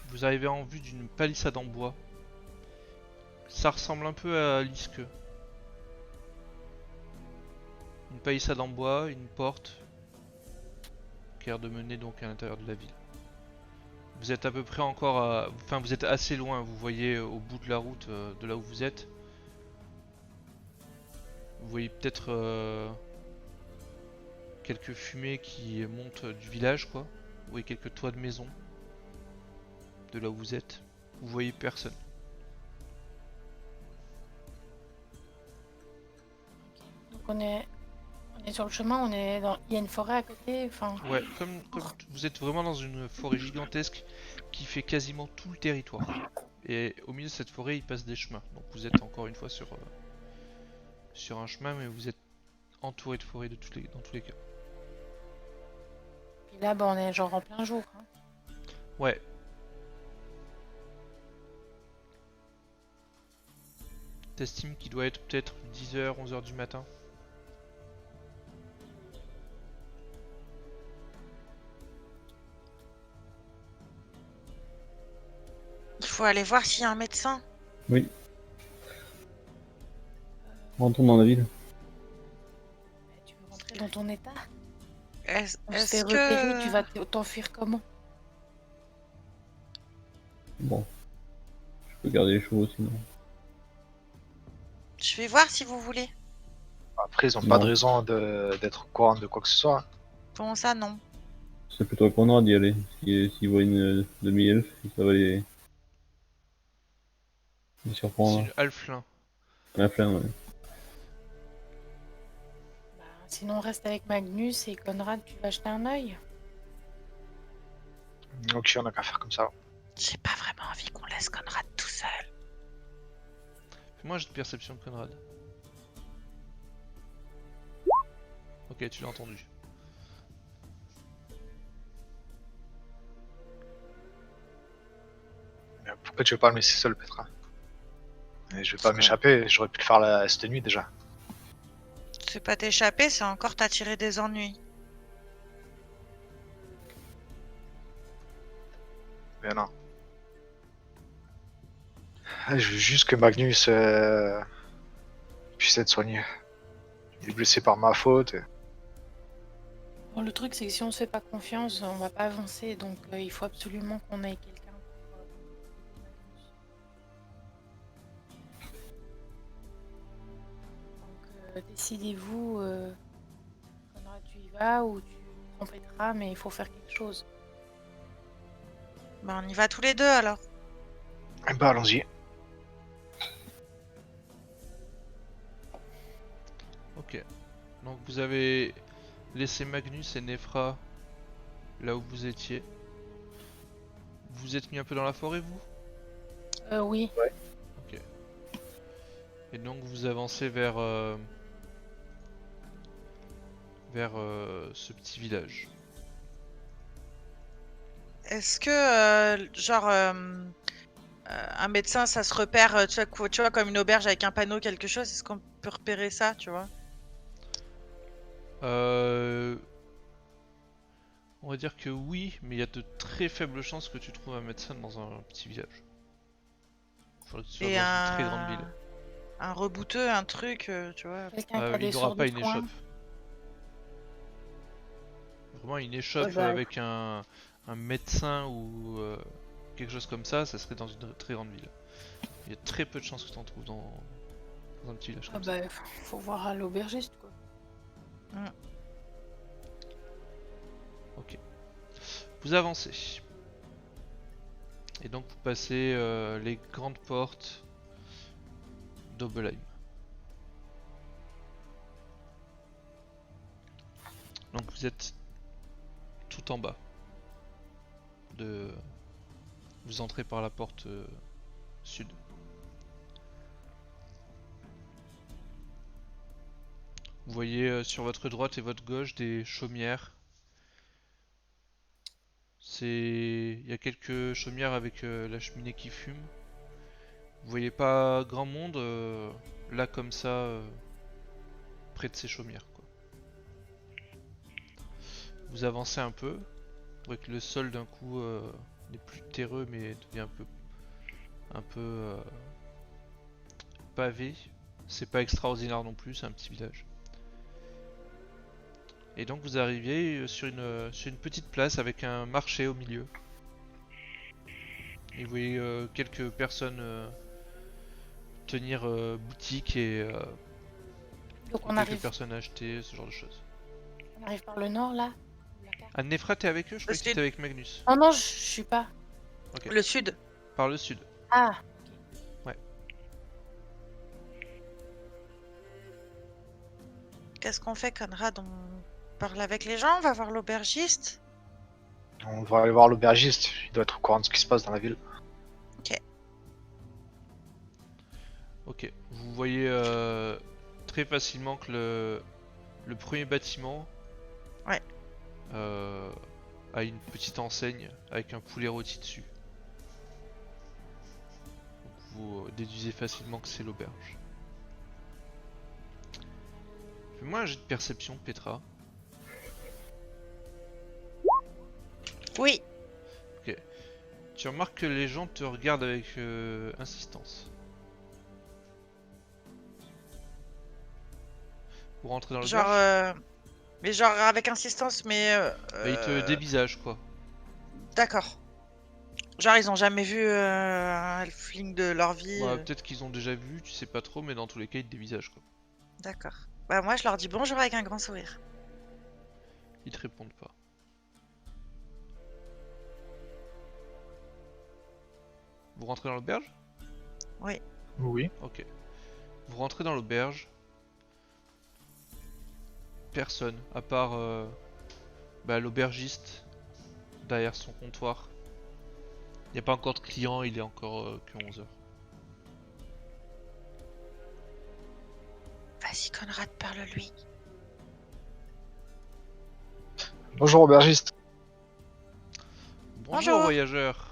vous arrivez en vue d'une palissade en bois. Ça ressemble un peu à l'Isque. Une palissade en bois, une porte qui a l'air de mener donc à l'intérieur de la ville. Vous êtes à peu près encore à... Enfin, vous êtes assez loin, vous voyez au bout de la route de là où vous êtes. Vous voyez peut-être quelques fumées qui montent du village, quoi. Vous voyez quelques toits de maison de là où vous êtes. Vous voyez personne. Donc on est sur le chemin, on est dans. Il y a une forêt à côté, enfin. Ouais, comme vous êtes vraiment dans une forêt gigantesque qui fait quasiment tout le territoire. Et au milieu de cette forêt, il passe des chemins. Donc vous êtes encore une fois sur un chemin, mais vous êtes entouré de forêt dans tous les cas. Puis là, bah, on est genre en plein jour. Hein. Ouais. T'estimes qu'il doit être peut-être 10h, 11h du matin. Il faut aller voir s'il y a un médecin. Oui. Rentrons dans la ville. Tu veux rentrer dans ton état? Est-ce On se fait est-ce repérer, tu que... vas t'enfuir comment? Bon, je peux garder les chevaux sinon. Je vais voir si vous voulez. Après, ils ont pas de Non. raison d'être au courant de quoi que ce soit. Comment ça, non? C'est plutôt à Conrad d'y aller. S'il voit une demi-elfe, ça va les C'est surprendre. une halflin. La flamme, ouais. Bah, sinon, on reste avec Magnus et Conrad, tu vas jeter un œil. Ok, on a qu'à faire comme ça. J'ai pas vraiment envie qu'on laisse Conrad tout seul. Fais-moi un jet de perception, Conrad. Ok, tu l'as entendu. Mais pourquoi tu veux pas me laisser seul, Petra? Et je vais pas Ouais. m'échapper, j'aurais pu le faire cette nuit déjà. C'est pas t'échapper, c'est encore t'attirer des ennuis. Mais non. Je veux juste que Magnus puisse être soigné. Il est blessé par ma faute. Bon, le truc, c'est que si on se fait pas confiance, on va pas avancer. Donc, il faut absolument qu'on ait quelqu'un. Donc, décidez-vous. Conrad, tu y vas ou tu compléteras, mais il faut faire quelque chose. Bah, on y va tous les deux alors. Eh bah, allons-y. Ok. Donc vous avez laissé Magnus et Nefra là où vous étiez. Vous êtes mis un peu dans la forêt, vous? Oui. Ok. Et donc vous avancez vers ce petit village. Est-ce que, un médecin, ça se repère, tu vois, comme une auberge avec un panneau, quelque chose? Est-ce qu'on peut repérer ça, tu vois? On va dire que oui, mais il y a de très faibles chances que tu trouves un médecin dans un petit village. Faudrait que tu sois Et dans une très grande ville. un rebouteux, un truc, tu vois? Quelqu'un qui a Il des n'aura sourds pas de une soins. échoppe. Vraiment une échoppe bah, avec un médecin ou quelque chose comme ça serait dans une très grande ville. Il y a très peu de chances que tu en trouves dans un petit village Ah comme ça. bah, faut voir à l'aubergiste, quoi. Ok. Vous avancez. Et donc vous passez les grandes portes d'Obelheim. Donc vous êtes tout en bas. Vous entrez par la porte sud. Vous voyez sur votre droite et votre gauche des chaumières. Il y a quelques chaumières avec la cheminée qui fume. Vous voyez pas grand monde là comme ça près de ces chaumières, quoi. Vous avancez un peu. Vous voyez que le sol d'un coup n'est plus terreux mais devient un peu pavé. C'est pas extraordinaire non plus, c'est un petit village. Et donc vous arrivez sur une petite place avec un marché au milieu. Et vous voyez quelques personnes tenir boutique et Donc on quelques arrive, personnes acheter, ce genre de choses. on arrive par le nord, là. La carte. Ah, Nefra, t'es avec eux? Je croyais que sud. t'étais avec Magnus. Oh non, je suis pas. Ok. Le sud. Par le sud. Ah, Qu'est-ce qu'on fait, Conrad? On parle avec les gens? On va voir l'aubergiste? On va aller voir l'aubergiste, il doit être au courant de ce qui se passe dans la ville. Ok. Vous voyez très facilement que le premier bâtiment Ouais. a une petite enseigne avec un poulet rôti dessus. Donc vous déduisez facilement que c'est l'auberge. Fais-moi un jet de perception, Petra. Oui. Tu remarques que les gens te regardent avec insistance. Pour rentrer dans le Genre, berge. mais genre avec insistance, mais Bah, ils te dévisagent quoi. d'accord. Genre ils ont jamais vu un elfling de leur vie. Bah, peut-être qu'ils ont déjà vu, tu sais pas trop, mais dans tous les cas, ils te dévisagent quoi. D'accord. Bah moi je leur dis bonjour avec un grand sourire. Ils te répondent pas. Vous rentrez dans l'auberge? Oui. Oui. Ok. Vous rentrez dans l'auberge. Personne, à part l'aubergiste derrière son comptoir. Il n'y a pas encore de clients, il est encore que 11 h. Vas-y Conrad, parle-lui. Bonjour aubergiste. Bonjour Bonjour. voyageur.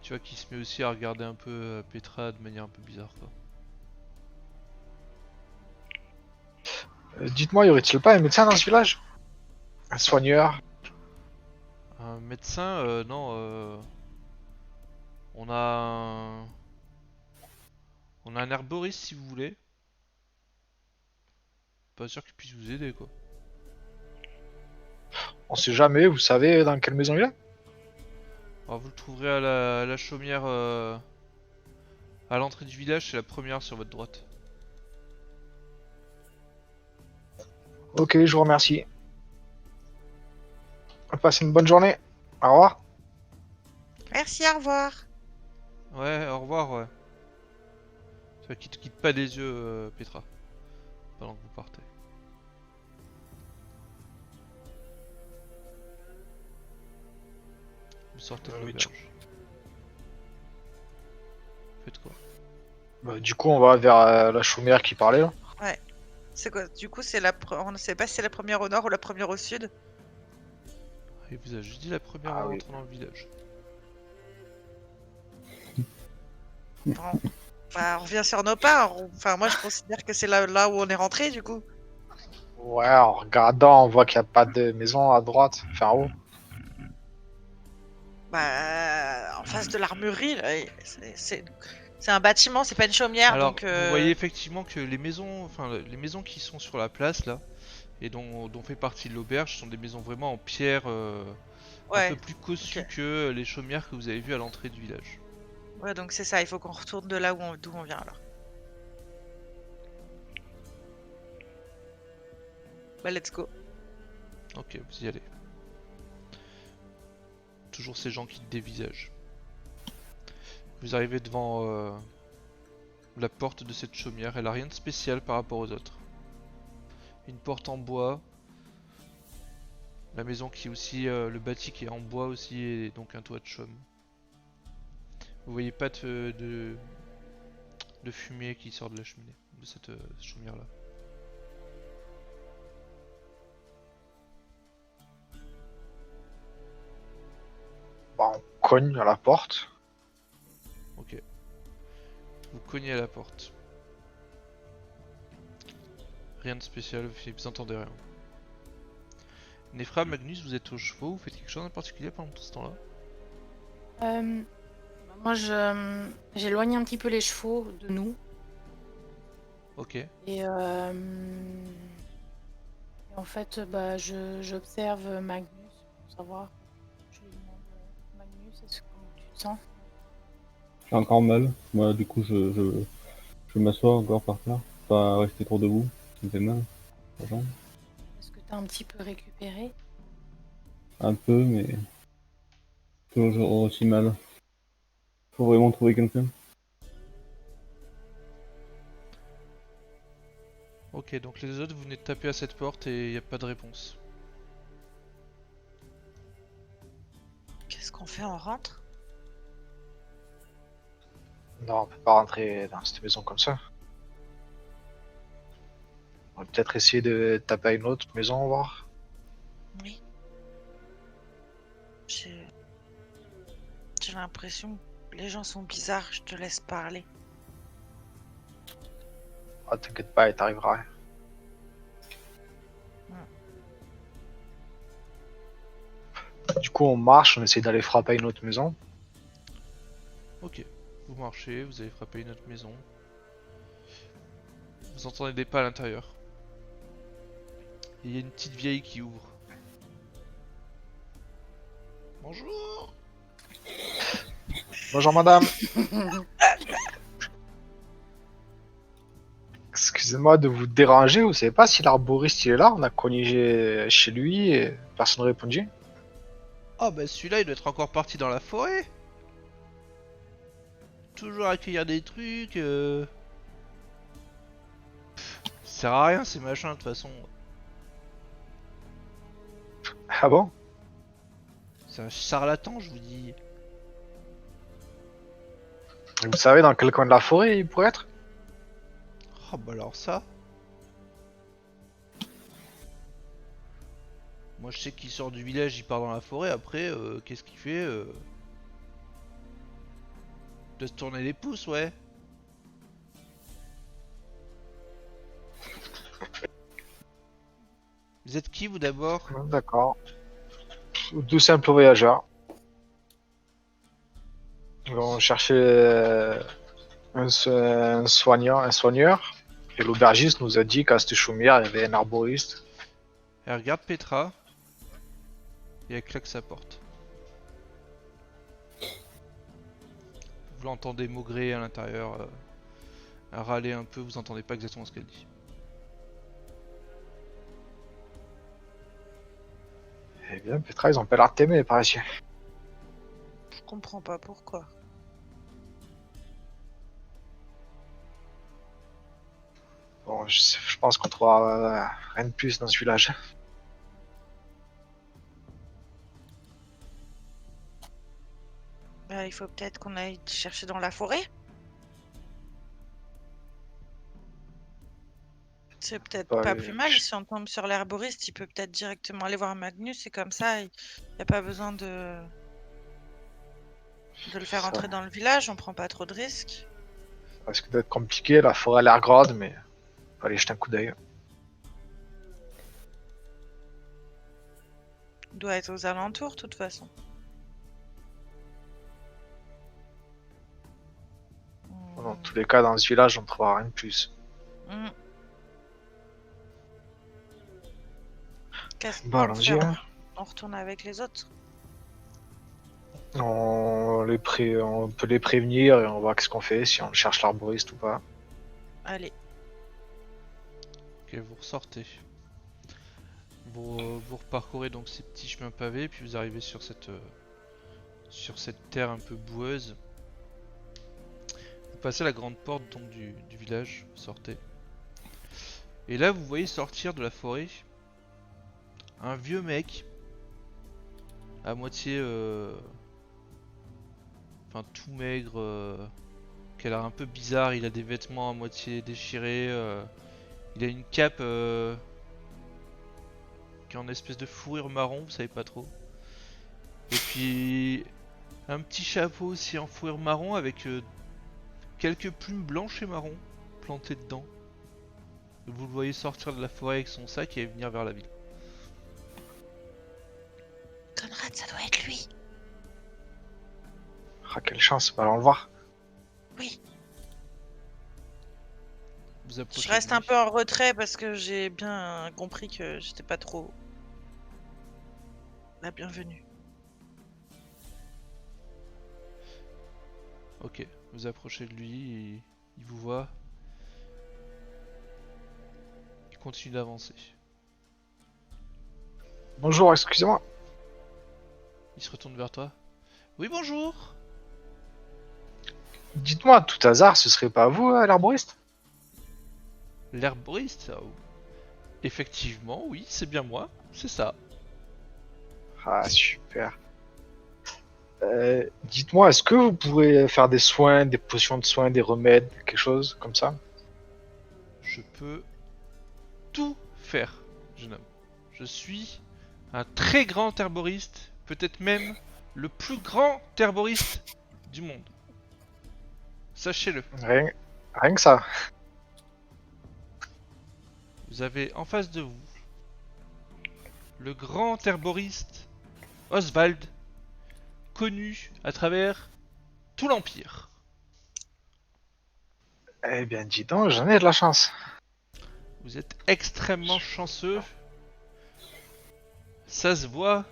Tu vois qu'il se met aussi à regarder un peu Petra de manière un peu bizarre quoi. Dites-moi, y aurait-il pas un médecin dans ce village? Un soigneur? Un médecin, non, on a un... On a un herboriste si vous voulez. Pas sûr qu'il puisse vous aider quoi. On sait jamais, vous savez dans quelle maison il est? Alors vous le trouverez à la chaumière à l'entrée du village, c'est la première sur votre droite. Ok, je vous remercie. Passez une bonne journée. Au revoir. Merci, au revoir. Ouais, au revoir, ouais. Tu vois qu'il te quitte pas des yeux, Petra, pendant que vous partez. Vous sortez de Oui, l'auberge. Faites quoi? Bah, du coup, on va vers la chaumière qui parlait là. C'est quoi? Du coup, on ne sait pas si c'est la première au nord ou la première au sud. Il vous a juste dit la première Ah en oui. rentrant dans le village. Bon. Enfin, on revient sur nos pas. Enfin, moi, je considère que c'est là où on est rentré, du coup. Ouais, en regardant, on voit qu'il n'y a pas de maison à droite, enfin en haut. Bah, en face de l'armurerie, là, c'est un bâtiment, c'est pas une chaumière, Alors, donc. vous voyez effectivement que les maisons qui sont sur la place là, et dont fait partie l'auberge, sont des maisons vraiment en pierre, un peu Ouais, plus cossues ok. que les chaumières que vous avez vues à l'entrée du village. Ouais, donc c'est ça. Il faut qu'on retourne de là d'où on vient alors. Bah, let's go. Ok, vous y allez. Toujours ces gens qui te dévisagent. Vous arrivez devant la porte de cette chaumière, elle a rien de spécial par rapport aux autres. Une porte en bois. La maison qui est aussi, le bâti qui est en bois aussi, et donc un toit de chaume. Vous voyez pas de fumée qui sort de la cheminée, de cette chaumière là. Bah, on cogne à la porte. Ok. Vous cognez à la porte. Rien de spécial, vous entendez rien. Nefra, Magnus, vous êtes aux chevaux, vous faites quelque chose en particulier pendant tout ce temps-là? Moi, j'éloigne un petit peu les chevaux de nous. Ok. Et en fait, bah, j'observe Magnus pour savoir. Je lui demande, Magnus, comment tu te sens? J'ai encore mal. Moi, du coup, je m'assois encore par terre. Pas rester trop debout. Ça me fait mal. La jambe. Est-ce que tu as un petit peu récupéré? Un peu, mais toujours aussi mal. Faut vraiment trouver quelqu'un. Ok, donc les autres, vous venez de taper à cette porte et il n'y a pas de réponse. Qu'est-ce qu'on fait? On rentre? Non, on peut pas rentrer dans cette maison comme ça. On va peut-être essayer de taper à une autre maison, voir. Oui. J'ai l'impression que les gens sont bizarres. Je te laisse parler. Ah, t'inquiète pas, il t'arrivera rien. coup, on marche, on essaie d'aller frapper à une autre maison. Ok. Vous marchez, vous allez frapper une autre maison. Vous entendez des pas à l'intérieur. Et il y a une petite vieille qui ouvre. Bonjour. Bonjour madame. Excusez-moi de vous déranger, vous savez pas si l'arboriste il est là? On a cogné chez lui et personne ne répondit. Oh bah celui-là il doit être encore parti dans la forêt. Toujours à cueillir des trucs. Ça sert à rien ces machins de toute façon. Ah bon? C'est un charlatan je vous dis. Et vous savez dans quel coin de la forêt il pourrait être? Oh bah alors ça. Moi je sais qu'il sort du village, il part dans la forêt, après qu'est-ce qu'il fait De se tourner les pouces, ouais. Vous êtes qui vous d'abord? D'accord. Deux simples voyageurs. On cherchait un soigneur. Et l'aubergiste nous a dit qu'à cette chaumière, il y avait un arboriste. Elle regarde Petra. Et elle claque sa porte. Vous l'entendez maugréer à l'intérieur, à râler un peu, vous entendez pas exactement ce qu'elle dit. Eh bien, Petra, ils ont pas l'air de t'aimer par ici. Je comprends pas pourquoi. Bon, je pense qu'on trouvera rien de plus dans ce village. Bah, il faut peut-être qu'on aille chercher dans la forêt. C'est peut-être Ouais, pas plus mal. Si on tombe sur l'herboriste, il peut peut-être directement aller voir Magnus et comme ça, il n'y a pas besoin de le faire Ça entrer dans le village. On prend pas trop de risques. risque d'être compliqué, la forêt a l'air grande, mais faut aller jeter un coup d'œil. Il doit être aux alentours, de toute façon. Dans tous les cas, dans ce village, on ne trouvera rien de plus. Hmm. Qu'est-ce Bon, qu'on allons-y. fait? Hein. On retourne avec les autres. On peut les prévenir et on voit qu'est-ce qu'on fait, si on cherche l'arboriste ou pas. Allez. Ok, vous ressortez. Vous reparcourez donc ces petits chemins pavés, puis vous arrivez sur cette terre un peu boueuse. Vous passez la grande porte donc du village, vous sortez. Et là vous voyez sortir de la forêt un vieux mec à moitié enfin tout maigre, qui a l'air un peu bizarre, il a des vêtements à moitié déchirés, il a une cape qui est en espèce de fourrure marron, vous savez pas trop. Et puis un petit chapeau aussi en fourrure marron avec quelques plumes blanches et marron plantées dedans. Vous le voyez sortir de la forêt avec son sac et venir vers la ville. Conrad, ça doit être lui. Ah, quelle chance, allons le voir. Oui. Vous approchez Je de reste lui. un peu en retrait parce que j'ai bien compris que j'étais pas trop la bienvenue. Ok, vous approchez de lui, et il vous voit. Il continue d'avancer. Bonjour, excusez-moi. Il se retourne vers toi. Oui, bonjour. Dites-moi, à tout hasard, ce serait pas vous, l'arboriste? L'herboriste? Effectivement, oui, c'est bien moi. C'est ça. Ah, super. Dites-moi, est-ce que vous pourrez faire des soins, des potions de soins, des remèdes, quelque chose comme ça? Je peux tout faire, jeune homme. Je suis un très grand herboriste, peut-être même le plus grand herboriste du monde. Sachez-le. Rien que ça. Vous avez en face de vous le grand herboriste Oswald, connu à travers tout l'Empire. Eh bien, dis donc, j'en ai de la chance. Vous êtes extrêmement chanceux. Ça se voit.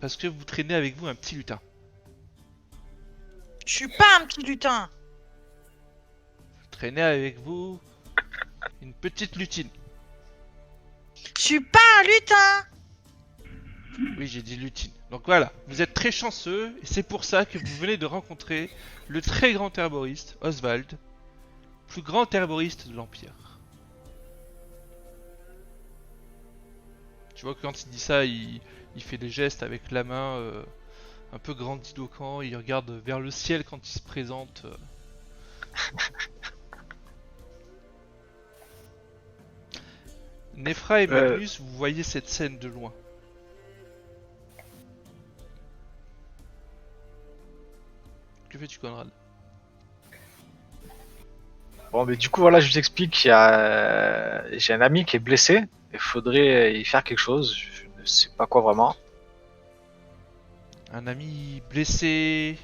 Parce que vous traînez avec vous un petit lutin. Je suis pas un petit lutin. Vous traînez avec vous une petite lutine. Je suis pas un lutin. Oui, j'ai dit lutine. Donc voilà, vous êtes très chanceux et c'est pour ça que vous venez de rencontrer le très grand herboriste, Oswald, plus grand herboriste de l'Empire. Tu vois que quand il dit ça, il fait des gestes avec la main un peu grandiloquent, il regarde vers le ciel quand il se présente. Nefra et Magnus, vous voyez cette scène de loin. Que fais-tu, Conrad? Bon, mais du coup, voilà, je vous explique. J'ai un ami qui est blessé. Il faudrait y faire quelque chose. Je ne sais pas quoi vraiment. Un ami blessé.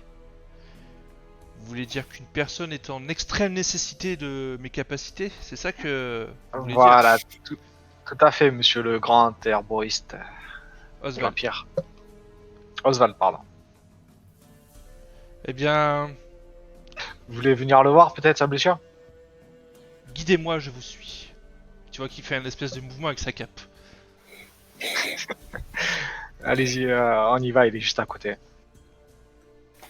Vous voulez dire qu'une personne est en extrême nécessité de mes capacités? C'est ça que vous voulez Voilà, dire? tout à fait, monsieur le grand herboriste de Oswald. l'Empire. Oswald, pardon. Eh bien, Vous voulez venir le voir, peut-être, sa blessure? guidez-moi, je vous suis. Tu vois qu'il fait un espèce de mouvement avec sa cape. Allez-y, on y va, il est juste à côté.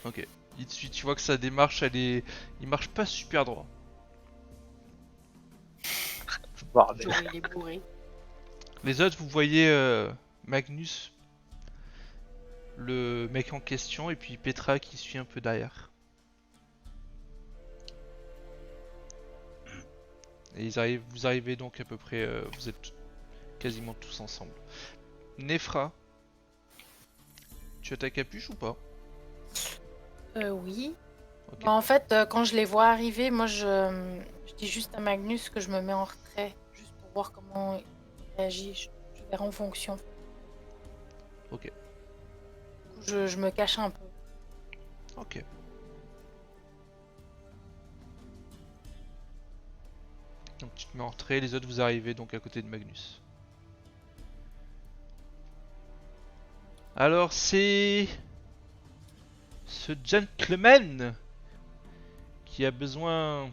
Ok. Il te suit, tu vois que sa démarche, il marche pas super droit. Bordel. Joe, il est bourré. Les autres, vous voyez Magnus, le mec en question, et puis Petra qui suit un peu derrière. Et vous arrivez donc à peu près, vous êtes quasiment tous ensemble. Nefra, tu as ta capuche ou pas? Oui. Ok. Bah, en fait, quand je les vois arriver, moi, je dis juste à Magnus que je me mets en retrait, juste pour voir comment il réagit. Je verrai en fonction. Ok. Je me cache un peu. Ok. Donc tu te mets en retrait, les autres vous arrivez donc à côté de Magnus. Alors c'est ce gentleman qui a besoin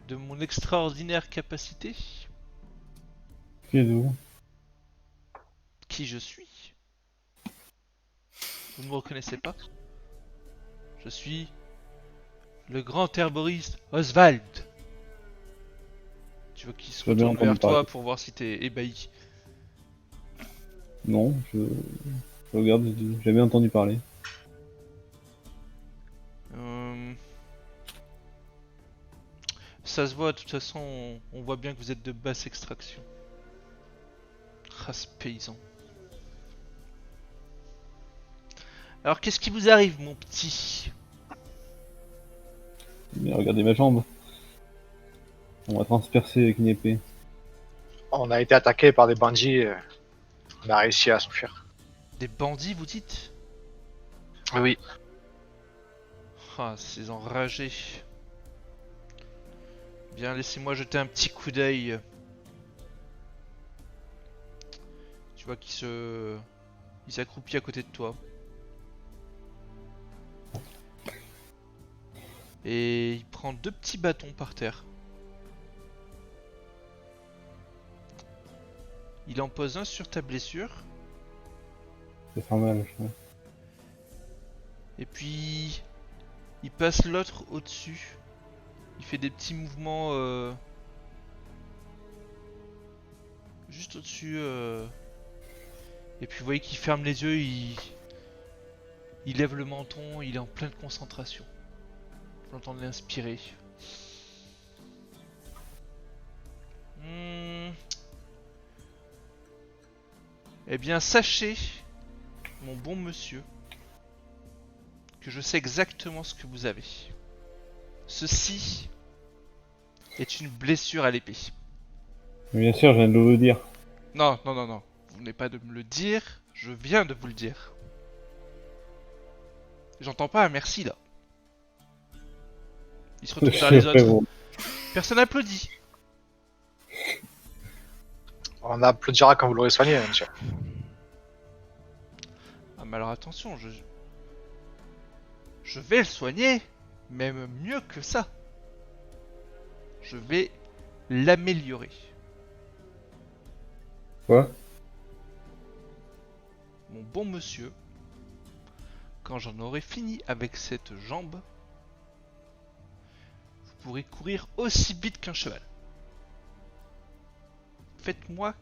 de mon extraordinaire capacité. Qui est d'où? Qui je suis? Vous ne me reconnaissez pas? Je suis le grand herboriste Oswald. Tu vois qu'il se J'ai bien retourne entendu vers toi parler. pour voir si t'es ébahi. Non, je regarde, j'ai bien entendu parler. Ça se voit, de toute façon, on voit bien que vous êtes de basse extraction. Race paysan. Alors, qu'est-ce qui vous arrive, mon petit? Mais regardez ma jambe. On m'a transpercé avec une épée. On a été attaqué par des bandits. On a réussi à s'enfuir. Des bandits, vous dites? Oui. Ah, ces enragés. Bien, laissez-moi jeter un petit coup d'œil. Tu vois qu'il il s'accroupit à côté de toi. Et il prend deux petits bâtons par terre. Il en pose un sur ta blessure. Ça fait mal, je crois. Et puis il passe l'autre au-dessus. Il fait des petits mouvements juste au-dessus. Et puis vous voyez qu'il ferme les yeux, il lève le menton, il est en pleine concentration. Vous l'entendez l'inspirer. Eh bien, sachez, mon bon monsieur, que je sais exactement ce que vous avez. Ceci est une blessure à l'épée. Mais bien sûr, je viens de vous le dire. Non, non, non, non. Vous n'avez pas de me le dire, je viens de vous le dire. J'entends pas un merci là. Il se retourne vers les autres. Bon. Personne n'applaudit. On applaudira quand vous l'aurez soigné, monsieur. Ah mais alors attention, je vais le soigner, même mieux que ça. Je vais l'améliorer. Quoi? Mon bon monsieur, quand j'en aurai fini avec cette jambe, vous pourrez courir aussi vite qu'un cheval. Faites-moi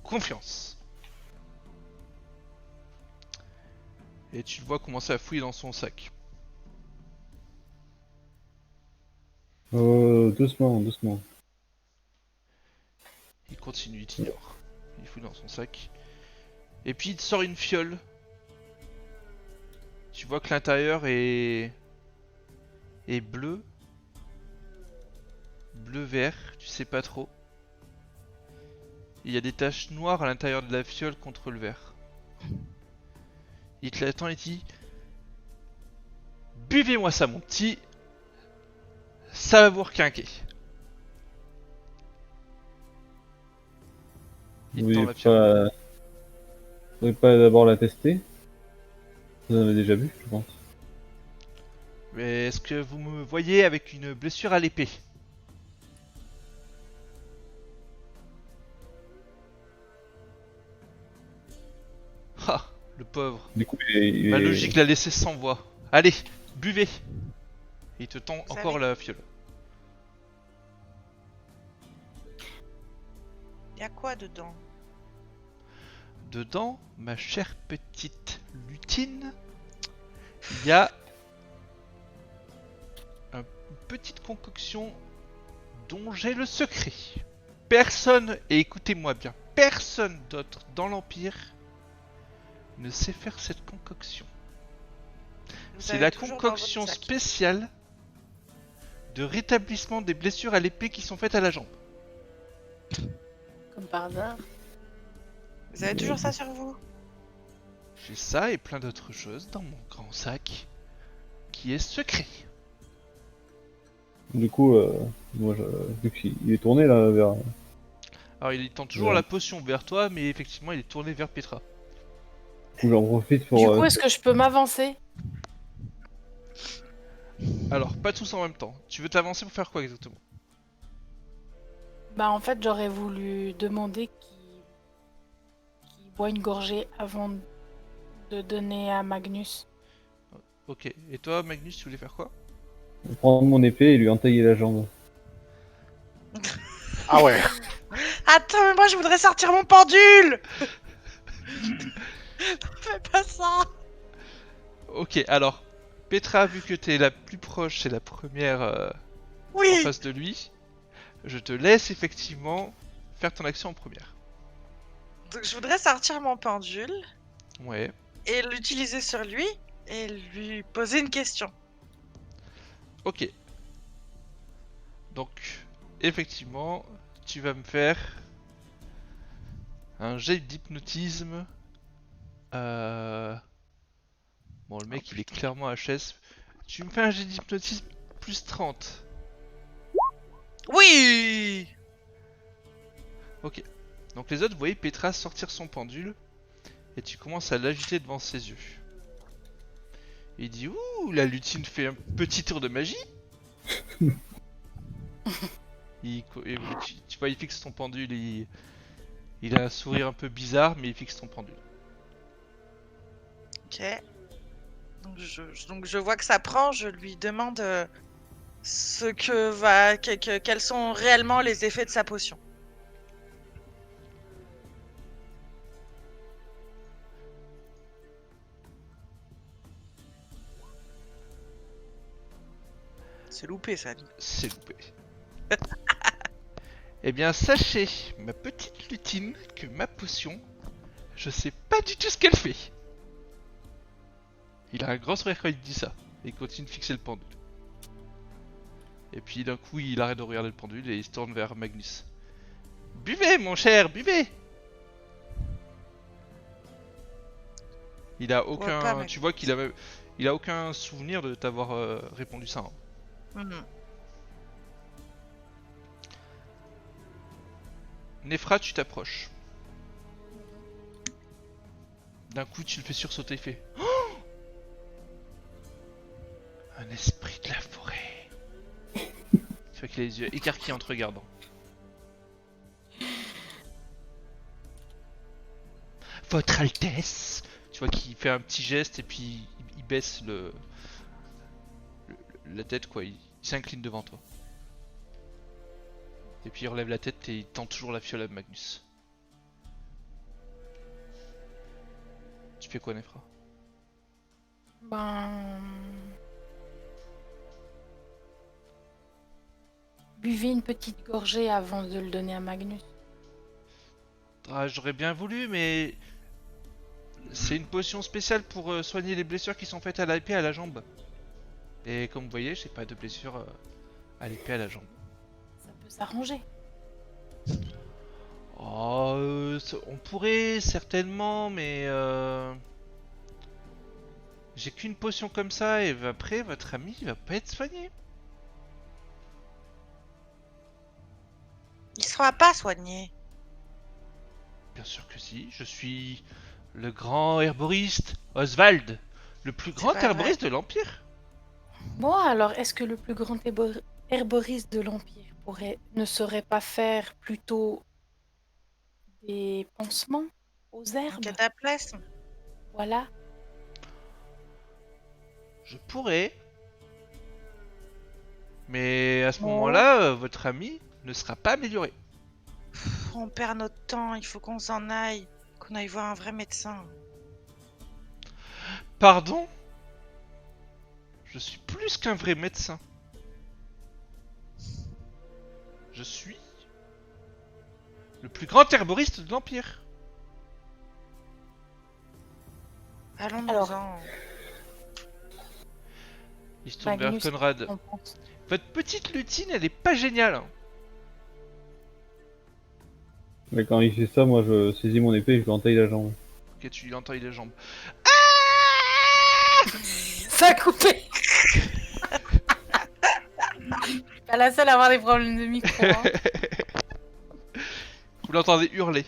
confiance. Et tu le vois commencer à fouiller dans son sac. Doucement, doucement. Il continue, il t'ignore. Il fouille dans son sac. Et puis il te sort une fiole. Tu vois que l'intérieur est bleu. Bleu-vert, tu sais pas trop. Il y a des taches noires à l'intérieur de la fiole contre le vert. Il te l'attend et dit: buvez-moi ça mon petit. Ça va vous requinquer. Il te tend la fiole. Vous pouvez pas d'abord la tester? Vous en avez déjà vu, je pense. Mais est-ce que vous me voyez avec une blessure à l'épée? Ah, le pauvre. Du coup, Ma logique l'a laissé sans voix. Allez, buvez. Et il te tend encore savez- la fiole. Y a quoi dedans? Dedans, ma chère petite lutine, il y a une petite concoction dont j'ai le secret. Personne, et écoutez-moi bien, personne d'autre dans l'Empire ne sait faire cette concoction. Vous C'est avez la toujours dans concoction votre sac. spéciale de rétablissement des blessures à l'épée qui sont faites à la jambe. Comme par hasard. Vous avez toujours ça sur vous? J'ai ça et plein d'autres choses dans mon grand sac qui est secret. Du coup, moi, vu qu'il est tourné là vers. Alors il tend toujours Ouais. la potion vers toi, mais effectivement il est tourné vers Petra. Du coup, j'en profite pour. Du coup, est-ce que je peux m'avancer? Alors pas tous en même temps. Tu veux t'avancer pour faire quoi exactement? Bah en fait, j'aurais voulu demander qu'il boit une gorgée avant de donner à Magnus. Ok. Et toi Magnus, tu voulais faire quoi? prendre mon épée et lui entailler la jambe. Ah ouais. Attends, mais moi je voudrais sortir mon pendule! Fais pas ça! Ok, alors Petra, vu que t'es la plus proche, c'est la première en Oui! face de lui, je te laisse effectivement faire ton action en première. Donc je voudrais sortir mon pendule Ouais. et l'utiliser sur lui et lui poser une question. Ok. Donc, effectivement, tu vas me faire un jet d'hypnotisme. Bon, le mec, il est clairement HS. Tu me fais un jet d'hypnotisme plus 30. Oui! Ok. Donc les autres, vous voyez Petra sortir son pendule. Et tu commences à l'agiter devant ses yeux. Il dit: ouh, la lutine fait un petit tour de magie. Tu vois, il fixe ton pendule, il a un sourire un peu bizarre, mais il fixe ton pendule. Ok. Donc je vois que ça prend, je lui demande quels sont réellement les effets de sa potion. C'est loupé ça. C'est loupé. Eh bien, sachez, ma petite lutine, que ma potion, je sais pas du tout ce qu'elle fait. Il a un grand sourire quand il dit ça, et il continue de fixer le pendule. Et puis d'un coup, il arrête de regarder le pendule et il se tourne vers Magnus. Buvez, mon cher, buvez! Il a pas, aucun. mec. Tu vois qu'il a même. Il a aucun souvenir de t'avoir répondu ça. Hein. Mhm. Nefra, tu t'approches. D'un coup, tu le fais sursauter, il fait. Oh, un esprit de la forêt. Tu vois qu'il a les yeux écarquillés en te regardant. Votre Altesse. Tu vois qu'il fait un petit geste et puis il baisse la tête, quoi. Il s'incline devant toi. Et puis il relève la tête et il tend toujours la fiole à Magnus. Tu fais quoi, Nefra? Ben... Buvez une petite gorgée avant de le donner à Magnus. Ah, j'aurais bien voulu, mais c'est une potion spéciale pour soigner les blessures qui sont faites à l'épée à la jambe. Et comme vous voyez, j'ai pas de blessure à l'épée à la jambe. Ça peut s'arranger. Oh, on pourrait certainement, mais j'ai qu'une potion comme ça et après votre ami il va pas être soigné. Il sera pas soigné. Bien sûr que si, je suis le grand herboriste Oswald, le plus grand pas vrai. herboriste de l'Empire. Bon, alors, est-ce que le plus grand herboriste de l'Empire ne saurait pas faire plutôt des pansements aux Un herbes? cataplasme. Voilà. Je pourrais, mais à ce Bon. moment-là, votre ami ne sera pas amélioré. On perd notre temps, il faut qu'on s'en aille. Qu'on aille voir un vrai médecin. Pardon? Je suis plus qu'un vrai médecin. Je suis le plus grand herboriste de l'Empire. Allons-nous-en. Il se tourne vers Magnus, Conrad. on pense. Votre petite lutine, elle est pas géniale. Hein. Mais quand il fait ça, moi je saisis mon épée et je lui entaille la jambe. Ok, tu lui entends les jambes. Ça a coupé. Pas la seule à avoir des problèmes de micro. Hein. Vous l'entendez hurler.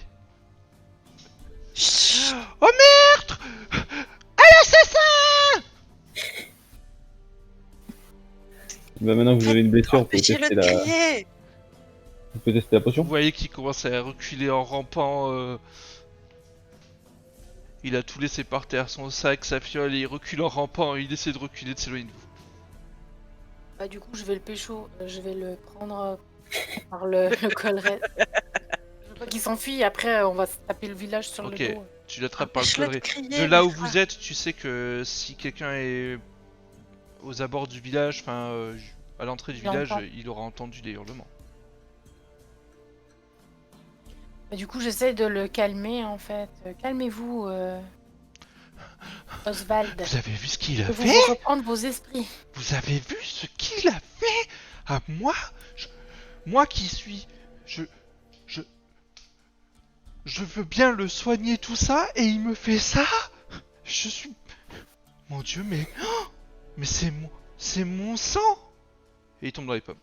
Chut. Oh meurtre! À l'assassin! Bah maintenant que vous avez une blessure, Empêchez-le de crier. on peut tester la Vous potion. voyez qu'il commence à reculer en rampant. Il a tout laissé par terre, son sac, sa fiole, et il recule en rampant. Il essaie de reculer, de s'éloigner de vous. Bah, du coup, je vais le pécho. Je vais le prendre par le collet. Je veux pas qu'il s'enfuit. Après, on va se taper le village sur Ok. le dos. Tu l'attrapes par le Empêche-le de collet. crier. De là où Nefra. vous êtes, tu sais que si quelqu'un est aux abords du village, enfin à l'entrée du Il village, entend. il aura entendu des hurlements. Bah, du coup, j'essaie de le calmer, en fait. Calmez-vous, Oswald. Vous avez vu ce qu'il a Que vous fait? vous reprendre vos esprits. Vous avez vu ce qu'il a fait à moi? Moi qui suis... Je veux bien le soigner tout ça et il me fait ça? Je suis... Mon dieu, mais... Oh, mais c'est mon sang! Et il tombe dans les pommes.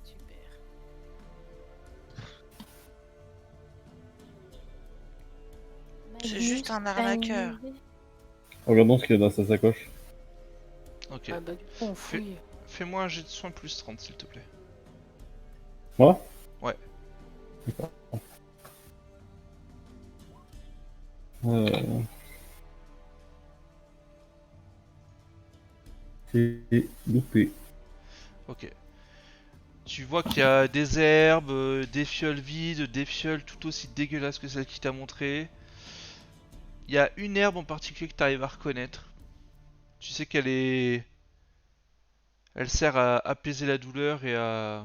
Super. C'est juste un arnaqueur. Regardons ce qu'il y a dans sa sacoche. Ok. Ah bah, du coup, on fouille. Fais-moi un jet de soin plus 30 s'il te plaît. Moi? Ouais. D'accord. C'est loupé. Ok. Tu vois qu'il y a des herbes, des fioles vides, des fioles tout aussi dégueulasses que celles qu'il t'a montrées. Il y a une herbe en particulier que tu arrives à reconnaître. Tu sais qu'elle est... Elle sert à apaiser la douleur et à...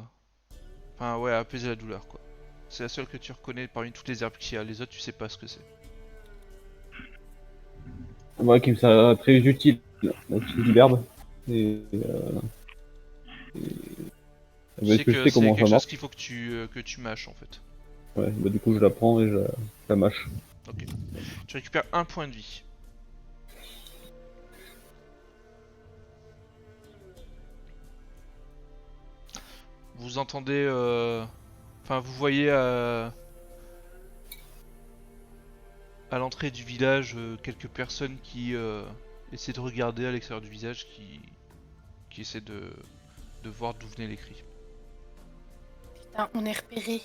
Enfin ouais, à apaiser la douleur quoi. C'est la seule que tu reconnais parmi toutes les herbes qu'il y a. Les autres tu sais pas ce que c'est. Voilà, qui me sera très utile. La petite herbe. Et Tu bah, sais est-ce que je que sais c'est comment quelque ça marche? chose qu'il faut que tu mâches en fait. Ouais, bah du coup je la prends et je la mâche. Ok. Tu récupères 1 point de vie. Vous entendez... Enfin, vous voyez à l'entrée du village quelques personnes qui essaient de regarder à l'extérieur du village, qui essaient de voir d'où venaient les cris. Putain, on est repéré.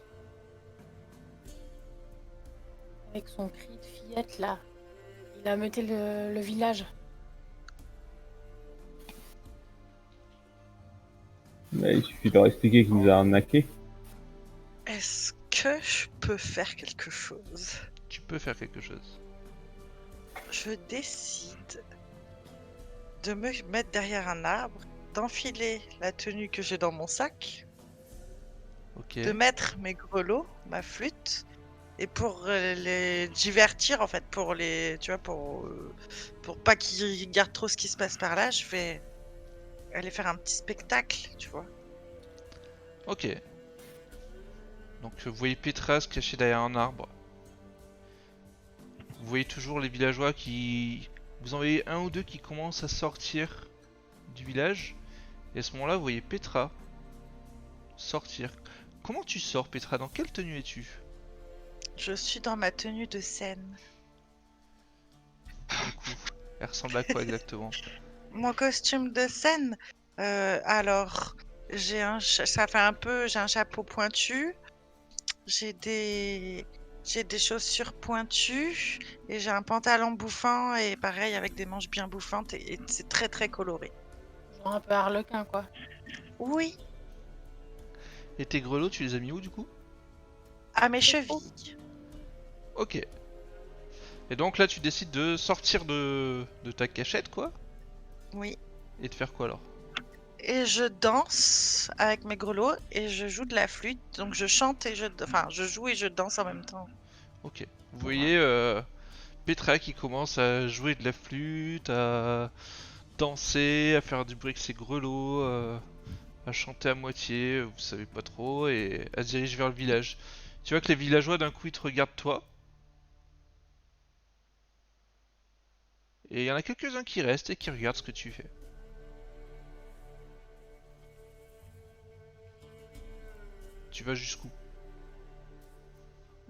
Avec son cri de fillette là. Il a meuté le village. Mais il suffit de leur expliquer qu'il nous a arnaqué. Est-ce que je peux faire quelque chose? Tu peux faire quelque chose. Je décide de me mettre derrière un arbre, d'enfiler la tenue que j'ai dans mon sac, Ok. de mettre mes grelots, ma flûte, et pour les divertir en fait, pour les, tu vois, pour pas qu'ils regardent trop ce qui se passe par là, je vais aller faire un petit spectacle, tu vois. Ok. Donc vous voyez Petra se cacher derrière un arbre. Vous voyez toujours les villageois qui... Vous en voyez un ou deux qui commencent à sortir du village. Et à ce moment-là, vous voyez Petra sortir. Comment tu sors, Petra? Dans quelle tenue es-tu? Je suis dans ma tenue de scène. Du coup, elle ressemble à quoi exactement? Mon costume de scène, alors j'ai ça fait un peu, j'ai un chapeau pointu, j'ai des chaussures pointues et j'ai un pantalon bouffant et pareil avec des manches bien bouffantes et c'est très très coloré. Genre un peu harlequin quoi. Oui, Et tes grelots, tu les as mis où du coup? à mes chevilles. Ok. Et donc là, tu décides de sortir de ta cachette, quoi? Oui. Et de faire quoi alors? Et je danse avec mes grelots et je joue de la flûte, donc je chante et je joue et je danse en même temps. Ok. Vous voyez Petra qui commence à jouer de la flûte, à danser, à faire du bruit avec ses grelots, à chanter à moitié, vous savez pas trop, et elle se dirige vers le village. Tu vois que les villageois d'un coup ils te regardent toi. Et il y en a quelques-uns qui restent et qui regardent ce que tu fais. Tu vas jusqu'où?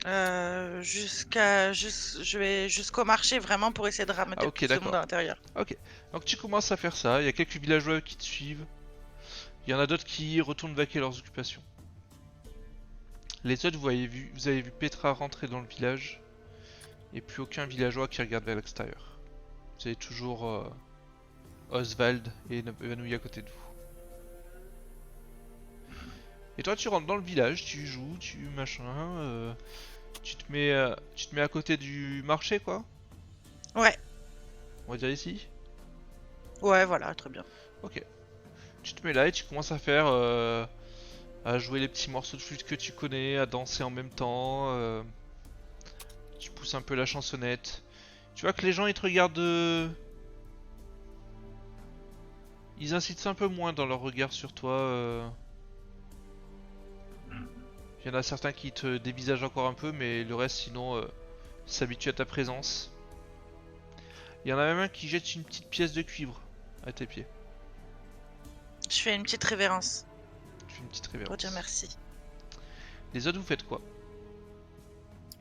Je vais jusqu'au marché vraiment pour essayer de ramener Ah le ok, plus de monde d'accord. à l'intérieur. Ok. Donc tu commences à faire ça, il y a quelques villageois qui te suivent. Il y en a d'autres qui retournent vaquer leurs occupations. Les autres, vous avez vu Petra rentrer dans le village. Et plus aucun villageois qui regarde vers l'extérieur. Vous avez toujours Oswald et évanoui à côté de vous. Et toi tu rentres dans le village, tu joues, tu te mets à côté du marché quoi. Ouais, On va dire ici. ouais, voilà, très bien. Ok. Tu te mets là et tu commences à jouer les petits morceaux de flûte que tu connais, à danser en même temps. Tu pousses un peu la chansonnette. Tu vois que les gens ils te regardent. Ils incitent un peu moins dans leur regard sur toi. Il y en a certains qui te dévisagent encore un peu, mais le reste sinon s'habitue à ta présence. Il y en a même un qui jette une petite pièce de cuivre à tes pieds. Je fais une petite révérence Tu fais une petite pour révérence. dire merci. Les autres vous faites quoi?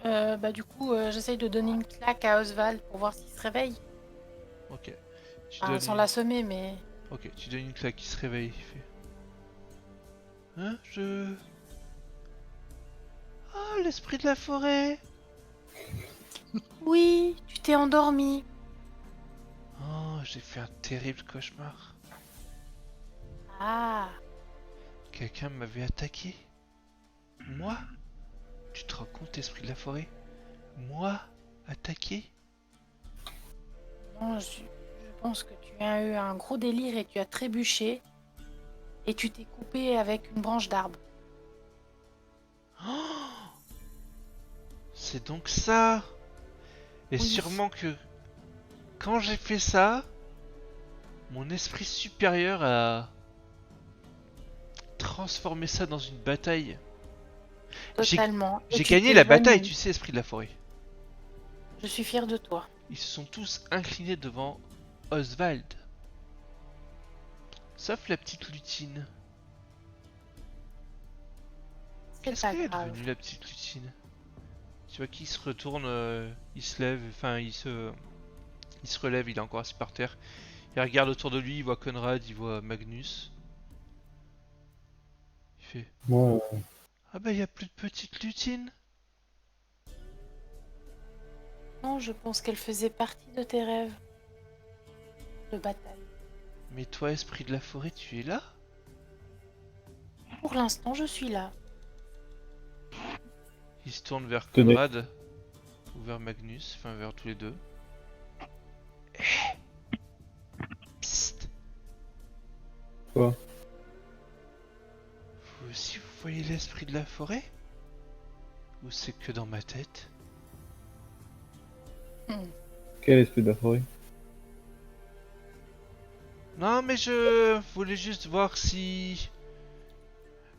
Bah du coup, j'essaye de donner une claque à Oswald pour voir s'il se réveille. Ok. Tu Enfin, donnes sans une... l'assommer, mais... Ok, tu donnes une claque, il se réveille, il fait... Hein, Oh, l'esprit de la forêt! Oui, tu t'es endormi. Oh, j'ai fait un terrible cauchemar. Ah, Quelqu'un m'avait attaqué. Moi? Tu te rends compte, esprit de la forêt? Moi? Attaqué? non, je pense que tu as eu un gros délire et tu as trébuché. Et tu t'es coupé avec une branche d'arbre. Oh, c'est donc ça! Et Oui. sûrement que quand j'ai fait ça, mon esprit supérieur a transformé ça dans une bataille. Totalement. Et J'ai tu gagné t'es la bataille, évanoui. tu sais, esprit de la forêt. Je suis fière de toi. Ils se sont tous inclinés devant Oswald. Sauf la petite lutine. C'est Qu'est-ce pas qu'elle est grave. devenue la petite lutine? Tu vois qu'il se retourne, il se lève, enfin il se relève, il est encore assis par terre. Il regarde autour de lui, il voit Conrad, il voit Magnus. Il fait Moi, ah bah y a plus de petite lutine. Non, je pense qu'elle faisait partie de tes rêves. De bataille. Mais toi, esprit de la forêt, tu es là? Pour l'instant, je suis là. Il se tourne vers Tenez. Conrad ou vers Magnus, enfin vers tous les deux. Psst. Quoi? Vous aussi vous voyez l'esprit de la forêt? Ou c'est que dans ma tête? Quel esprit de la forêt? Non mais je voulais juste voir si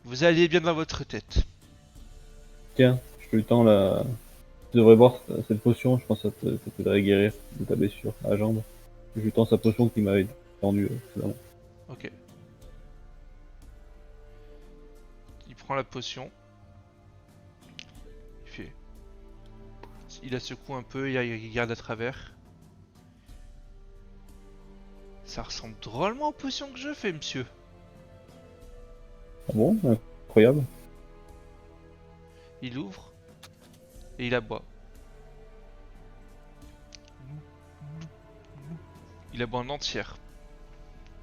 vous alliez bien dans votre tête. Tiens, je te le tends là. Tu devrais boire cette potion, je pense que ça t'aiderait à guérir de ta blessure à la jambe. Je lui tends sa potion qu'il m'avait tendue précédemment. Ok. Il prend la potion. Il fait. Il la secoue un peu, il regarde à travers. Ça ressemble drôlement aux potions que je fais, monsieur. Ah bon? Incroyable. Il ouvre et il la boit. Il la boit en entière.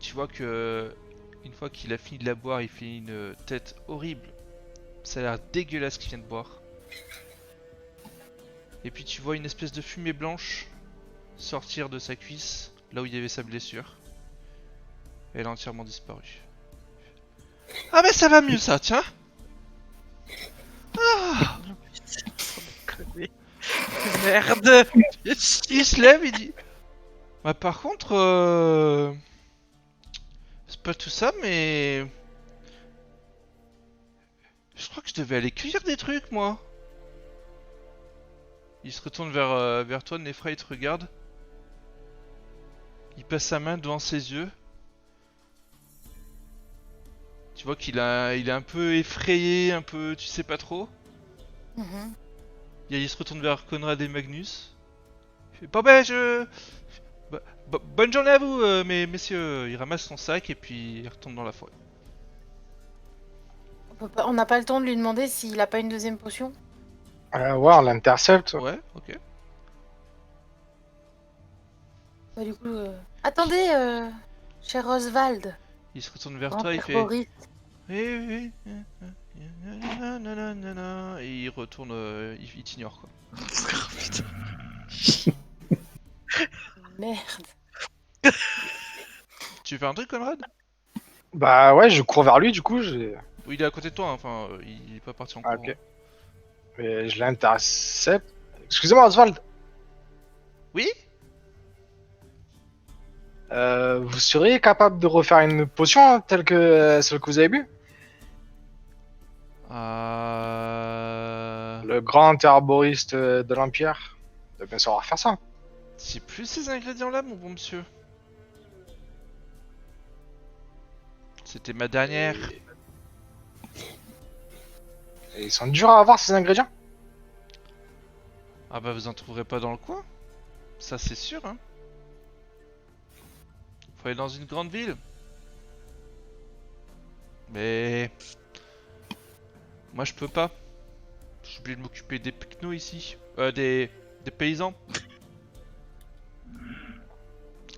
Tu vois que une fois qu'il a fini de la boire, il fait une tête horrible. Ça a l'air dégueulasse qu'il vient de boire. Et puis tu vois une espèce de fumée blanche sortir de sa cuisse, là où il y avait sa blessure. Elle a entièrement disparu. Ah mais ça va mieux ça, tiens. Ah, Merde. il se lève, il dit. Bah par contre, c'est pas tout ça, mais je crois que je devais aller cueillir des trucs, moi. Il se retourne vers toi, Nefra, il te regarde. Il passe sa main devant ses yeux. Tu vois qu'il il est un peu effrayé, un peu, tu sais pas trop. Mhm. Il se retourne vers Conrad et Magnus. Il fait, bon ben bonne journée à vous, messieurs. Il ramasse son sac et puis il retourne dans la forêt. On n'a pas le temps de lui demander s'il a pas une deuxième potion. Ouais, on l'intercepte. Ouais, ok. Bah, du coup, attendez, cher Oswald, Il se retourne vers grand toi, il père fait. Boris. Oui, oui. Nanana. Et il retourne, il t'ignore quoi. Merde. Tu fais un truc, Conrad? Bah ouais, je cours vers lui, du coup, Oui, il est à côté de toi, hein, enfin, il est pas parti en Ah, courant. ok. Mais je l'intercepte. Excusez-moi, Oswald. Oui? Vous seriez capable de refaire une potion telle que celle que vous avez bu? Le grand herboriste de l'Empire doit bien savoir faire ça. C'est plus ces ingrédients-là, mon bon monsieur. C'était ma dernière. Et ils sont durs à avoir, ces ingrédients? Ah bah vous en trouverez pas dans le coin. Ça c'est sûr, hein. Faut aller dans une grande ville. Mais... moi je peux pas. Je suis obligé de m'occuper des pecnos ici. Des paysans.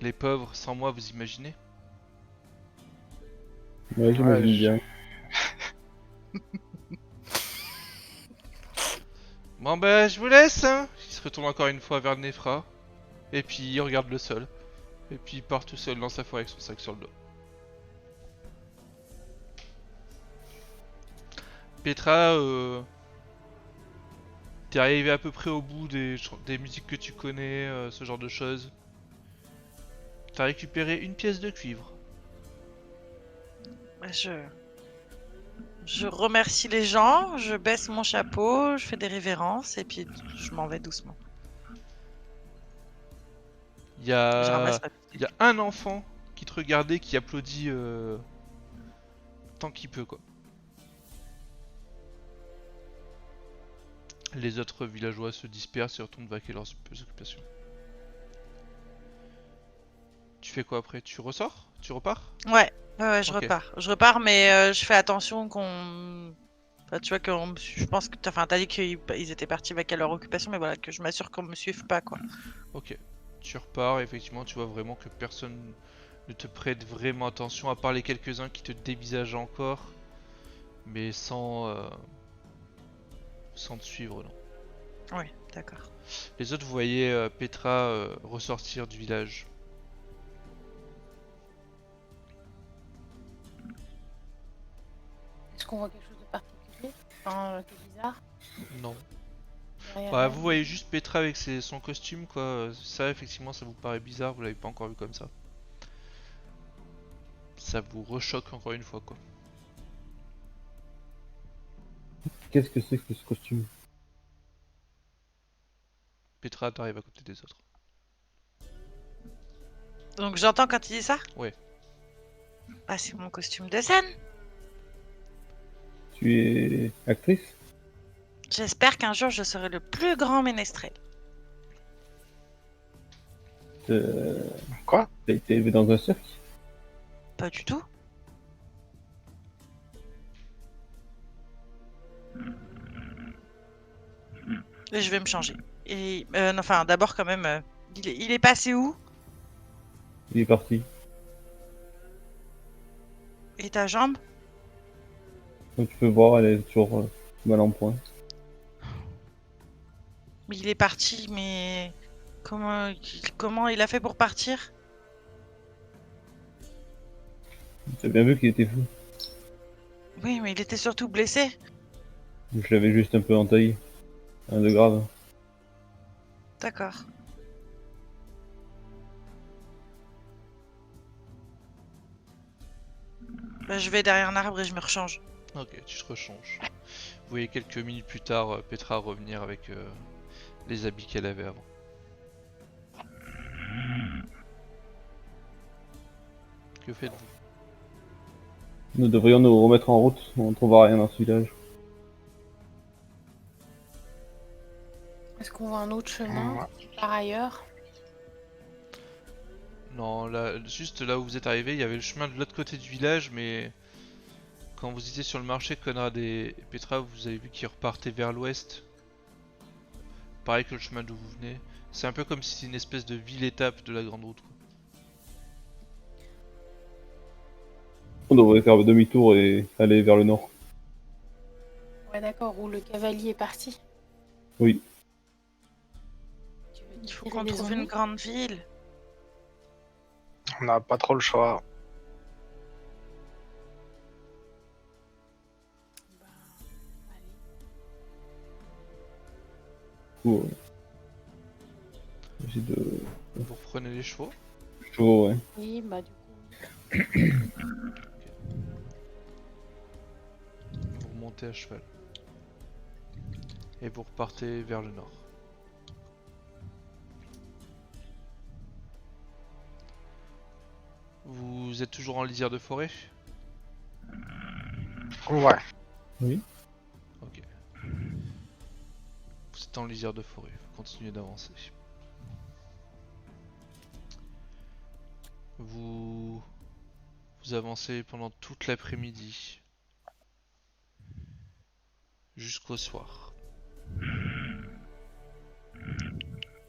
Les pauvres, sans moi, vous imaginez? Ouais, j'imagine je- bien. Bon bah je vous laisse, hein. Il se retourne encore une fois vers Nefra. Et puis il regarde le sol. Et puis il part tout seul dans sa forêt avec son sac sur le dos. Petra, t'es arrivé à peu près au bout des musiques que tu connais, ce genre de choses. T'as récupéré une pièce de cuivre. Je remercie les gens, je baisse mon chapeau, je fais des révérences et puis je m'en vais doucement. Il y Je ramasse a, ma il y a un enfant qui te regardait, qui applaudit tant qu'il peut, quoi. Les autres villageois se dispersent et retournent vaquer leurs occupations. Tu fais quoi après? Tu ressors? Tu repars? Ouais, je Ok. repars. Je repars, mais je fais attention qu'on. Enfin, tu vois, je pense que t'as dit qu'ils étaient partis vaquer leur occupation, mais voilà, que je m'assure qu'on me suive pas, quoi. Ok. Tu repars, effectivement, tu vois vraiment que personne ne te prête vraiment attention, à part les quelques-uns qui te dévisagent encore, mais sans te suivre, non. Oui, d'accord. Les autres, vous voyez Petra ressortir du village. Est-ce qu'on voit quelque chose de particulier? Enfin, qui est bizarre Non. derrière Bah, elle? vous voyez juste Petra avec son costume, quoi. Ça, effectivement, ça vous paraît bizarre, vous l'avez pas encore vu comme ça. Ça vous rechoque encore une fois, quoi. Qu'est-ce que c'est que ce costume? Petra, t'arrives à côté des autres. Donc j'entends quand il dit ça? Ouais. Ah, c'est mon costume de scène. Tu es actrice? J'espère qu'un jour je serai le plus grand ménestrel. Euh, Quoi? T'as été élevé dans un cirque? Pas du tout. Et je vais me changer. Et non, enfin, d'abord quand même, il est passé où? Il est parti. Et ta jambe? Comme tu peux voir, elle est toujours mal en point. Mais il est parti, mais comment il a fait pour partir? T'as bien vu qu'il était fou. Oui, mais il était surtout blessé. Je l'avais juste un peu entaillé. Rien de grave. D'accord. Bah, je vais derrière un arbre et je me rechange. Ok, tu te rechanges. Vous voyez quelques minutes plus tard Petra revenir avec les habits qu'elle avait avant. Que faites-vous? Nous devrions nous remettre en route. On ne trouvera rien dans ce village. Est-ce qu'on voit un autre chemin Ouais. par ailleurs? Non, là, juste là où vous êtes arrivé, il y avait le chemin de l'autre côté du village, mais quand vous étiez sur le marché, Conrad et Petra, vous avez vu qu'ils repartaient vers l'ouest. Pareil que le chemin d'où vous venez. C'est un peu comme si c'était une espèce de ville-étape de la grande route, quoi. On devrait faire demi-tour et aller vers le nord. Ouais, d'accord, où le cavalier est parti. Oui. Tu veux Il faut tirer qu'on les trouve une zombies? grande ville. On n'a pas trop le choix. Bah, allez. Du coup, j'ai de Vous reprenez les chevaux. chevaux, ouais. Oui, bah du coup. Vous remontez à cheval. Et vous repartez vers le nord. Vous êtes toujours en lisière de forêt? Ouais. Oui. Ok. Vous êtes en lisière de forêt, vous continuez d'avancer. Vous avancez pendant toute l'après-midi. Jusqu'au soir.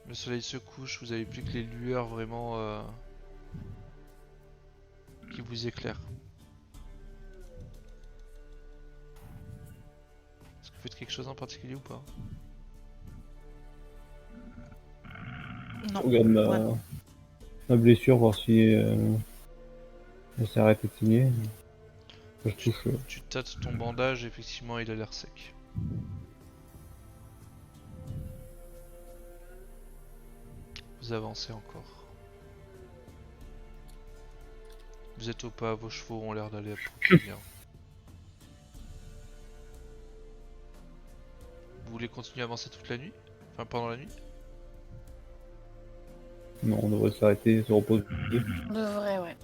Le soleil se couche, vous avez plus que les lueurs vraiment qui vous éclairent. Est-ce que vous faites quelque chose en particulier ou pas? Non. Je regarde ma blessure, voir si elle s'est arrêtée de saigner. Je touche. Tu tâtes ton bandage, effectivement il a l'air sec. Vous avancez encore. Vous êtes au pas, vos chevaux ont l'air d'aller à peu bien. Vous voulez continuer à avancer toute la nuit? Enfin pendant la nuit? Non, on devrait s'arrêter, se reposer. On devrait, ouais.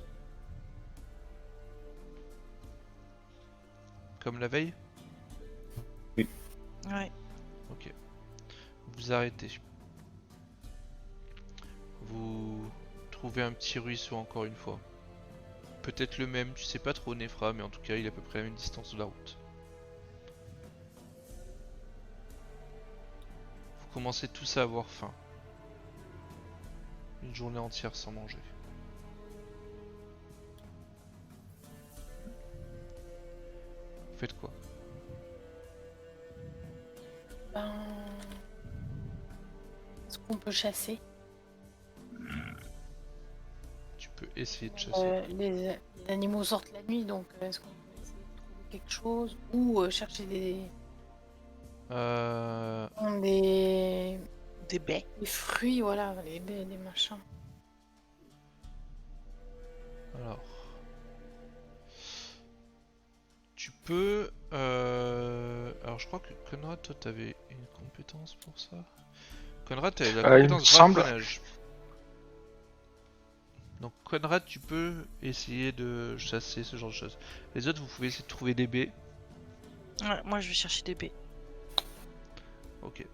Comme la veille? Ouais. Ok. Vous arrêtez. Vous trouvez un petit ruisseau encore une fois. Peut-être le même, tu sais pas trop Nefra, mais en tout cas il est à peu près à la même distance de la route. Vous commencez tous à avoir faim. Une journée entière sans manger. Vous faites quoi? Ben... Est-ce qu'on peut chasser? Tu peux essayer de chasser. Les animaux sortent la nuit, donc est-ce qu'on peut essayer de trouver quelque chose? Ou chercher des Euh... Des baies. des fruits, voilà, les baies, des machins. Alors... Tu peux... Alors je crois que Conrad, toi t'avais une compétence pour ça. Conrad, t'avais la Il me compétence semble. braconnage. Donc Conrad, tu peux essayer de chasser ce genre de choses. Les autres, vous pouvez essayer de trouver des baies. Ouais, moi, je vais chercher des baies. Ok.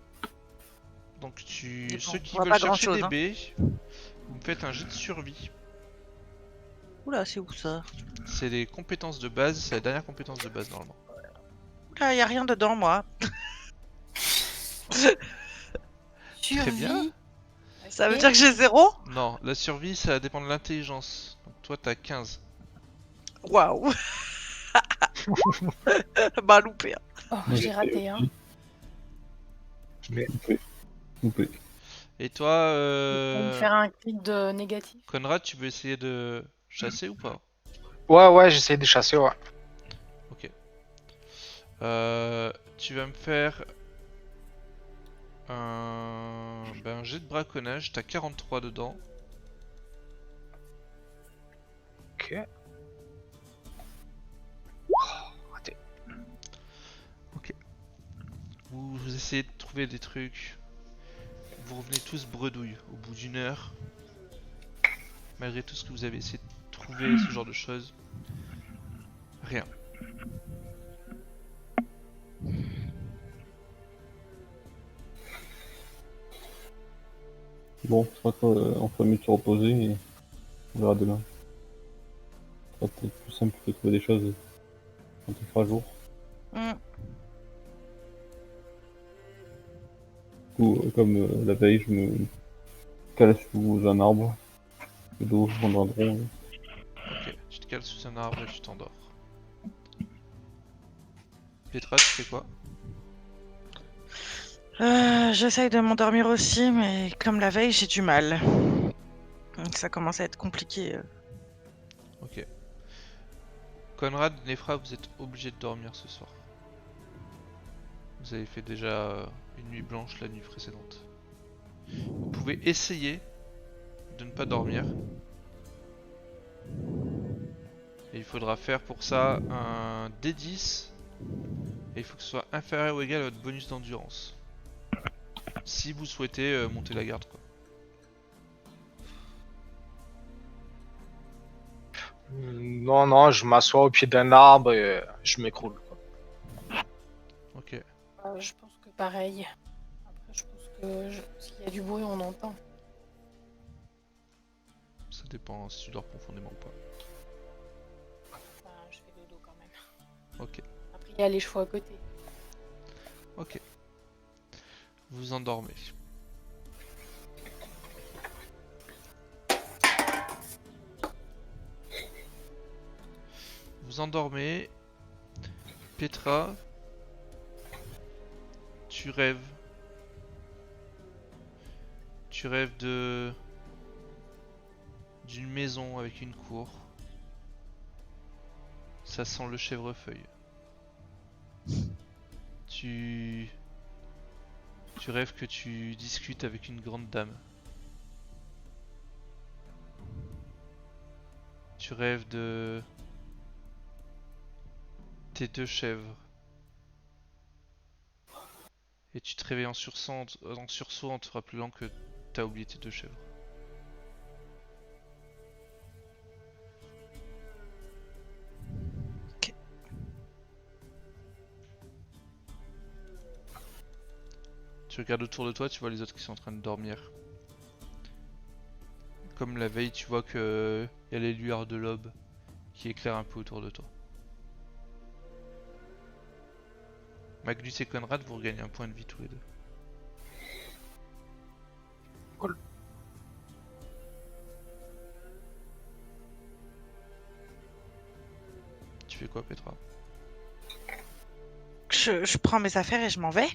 Donc Mais bon, ceux qui on voit veulent pas chercher grand-chose, des hein. baies, vous me faites un jet de survie. Oula, c'est où ça? C'est les compétences de base, c'est la dernière compétence de base normalement. Oula, y a rien dedans, moi. Très bien. Survie. Ça veut Ok. dire que j'ai 0? Non, la survie ça dépend de l'intelligence. Donc toi t'as 15. Waouh. Bah, loupé, hein. Oh, Moi, j'ai raté, hein. Coupé. Et toi, On va me faire un clic de négatif. Conrad, tu veux essayer de chasser ou pas? Ouais, j'essaie de chasser, ouais. Ok. Tu vas me faire un jet de braconnage, t'as 43 dedans. Ok. Raté. Vous essayez de trouver des trucs. Vous revenez tous bredouille au bout d'une heure. Malgré tout ce que vous avez essayé de trouver, ce genre de choses. Rien. Bon, je crois qu'on ferait mieux de se reposer et on verra demain. Ce sera peut-être plus simple de trouver des choses quand il fera jour. Hmm. Du coup, comme la veille, je me cale sous un arbre. Les dos vendront. Ok, tu te cales sous un arbre et tu t'endors. Petra, tu fais quoi? J'essaye de m'endormir aussi, mais comme la veille, j'ai du mal. Donc ça commence à être compliqué. Ok. Conrad, Nefra, vous êtes obligés de dormir ce soir. Vous avez fait déjà une nuit blanche la nuit précédente. Vous pouvez essayer de ne pas dormir. Et il faudra faire pour ça un D10. Et il faut que ce soit inférieur ou égal à votre bonus d'endurance. Si vous souhaitez monter la garde quoi. Non, je m'assois au pied d'un arbre et je m'écroule, quoi. Ok. Je pense que pareil. Après, je pense que s'il y a du bruit, on entend. Ça dépend si tu dors profondément ou pas. Enfin, je fais dodo quand même. Ok. Après, il y a les chevaux à côté. Ok. Vous endormez. Vous endormez. Petra, tu rêves. Tu rêves d'une maison avec une cour. Ça sent le chèvrefeuille. Tu rêves que tu discutes avec une grande dame. Tu rêves de tes deux chèvres. Et tu te réveilles en sursaut en te rappelant que t'as oublié tes deux chèvres. Tu regardes autour de toi, tu vois les autres qui sont en train de dormir. Comme la veille, tu vois que y a les lueurs de l'aube qui éclairent un peu autour de toi. Magnus et Conrad, vous regagnez un point de vie tous les deux. Cool. Tu fais quoi, Petra? Je prends mes affaires et je m'en vais.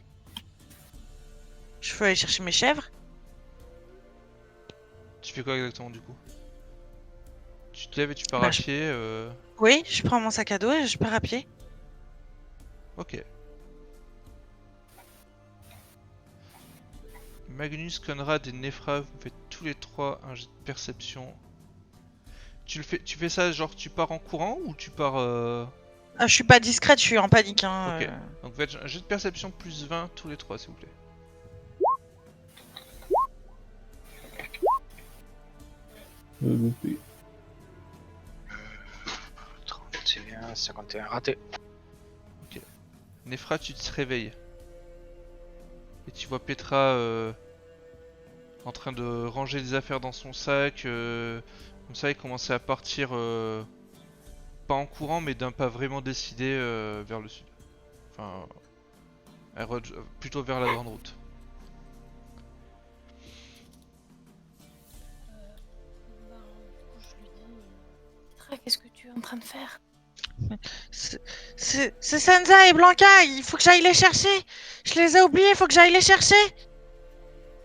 Je veux aller chercher mes chèvres. Tu fais quoi exactement du coup? Tu te lèves et tu pars Bah, à je- pied Oui, je prends mon sac à dos et je pars à pied. Ok. Magnus, Conrad et Nefra, vous faites tous les trois un jet de perception. Tu fais ça genre tu pars en courant ou tu pars Ah, je suis pas discrète, je suis en panique. Hein, Ok. Donc vous faites un jet de perception plus 20 tous les trois s'il vous plaît. Loupé. 31, 51, raté. Nefra, tu te réveilles. Et tu vois Petra en train de ranger des affaires dans son sac. Comme ça, il commençait à partir pas en courant, mais d'un pas vraiment décidé vers le sud. Enfin, plutôt vers la grande route. Petra, qu'est-ce que tu es en train de faire? C'est Sansa et Blanca, il faut que j'aille les chercher. Je les ai oubliés, il faut que j'aille les chercher.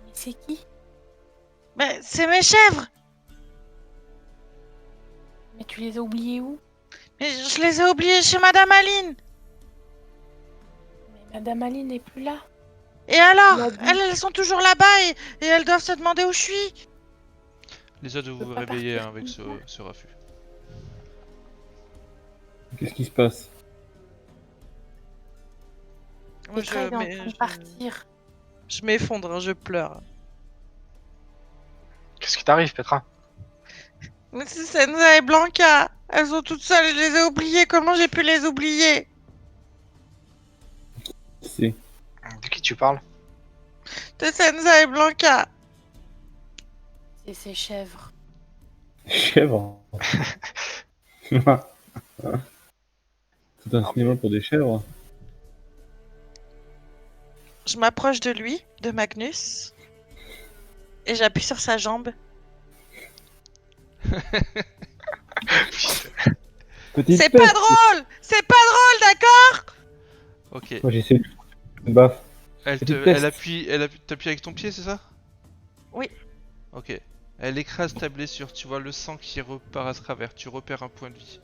Mais c'est qui? Mais c'est mes chèvres. Mais tu les as oubliés où? Mais je les ai oubliés chez Madame Aline. Mais Madame Aline n'est plus là. Et alors, Il a dit- elles sont toujours là-bas et elles doivent se demander où je suis. Les autres, vous peux vous pas réveillez partir avec comme ce raffut. Qu'est-ce qui se passe? Petra est en train de partir. Je m'effondre, hein, je pleure. Qu'est-ce qui t'arrive, Petra? Mais c'est Sansa et Blanca. Elles sont toutes seules, je les ai oubliées. Comment j'ai pu les oublier? C'est De qui tu parles? De Sansa et Blanca. C'est ses chèvres. chèvres. C'est un cinéma pour des chèvres. Je m'approche de lui, de Magnus, et j'appuie sur sa jambe. Petite C'est peste. pas drôle! C'est pas drôle, d'accord? Ok. Moi j'essaie de une baffe. Elle Petite t'appuie avec ton pied, c'est ça? Oui. Ok. Elle écrase ta blessure, tu vois le sang qui repart à travers, tu repères un point de vie.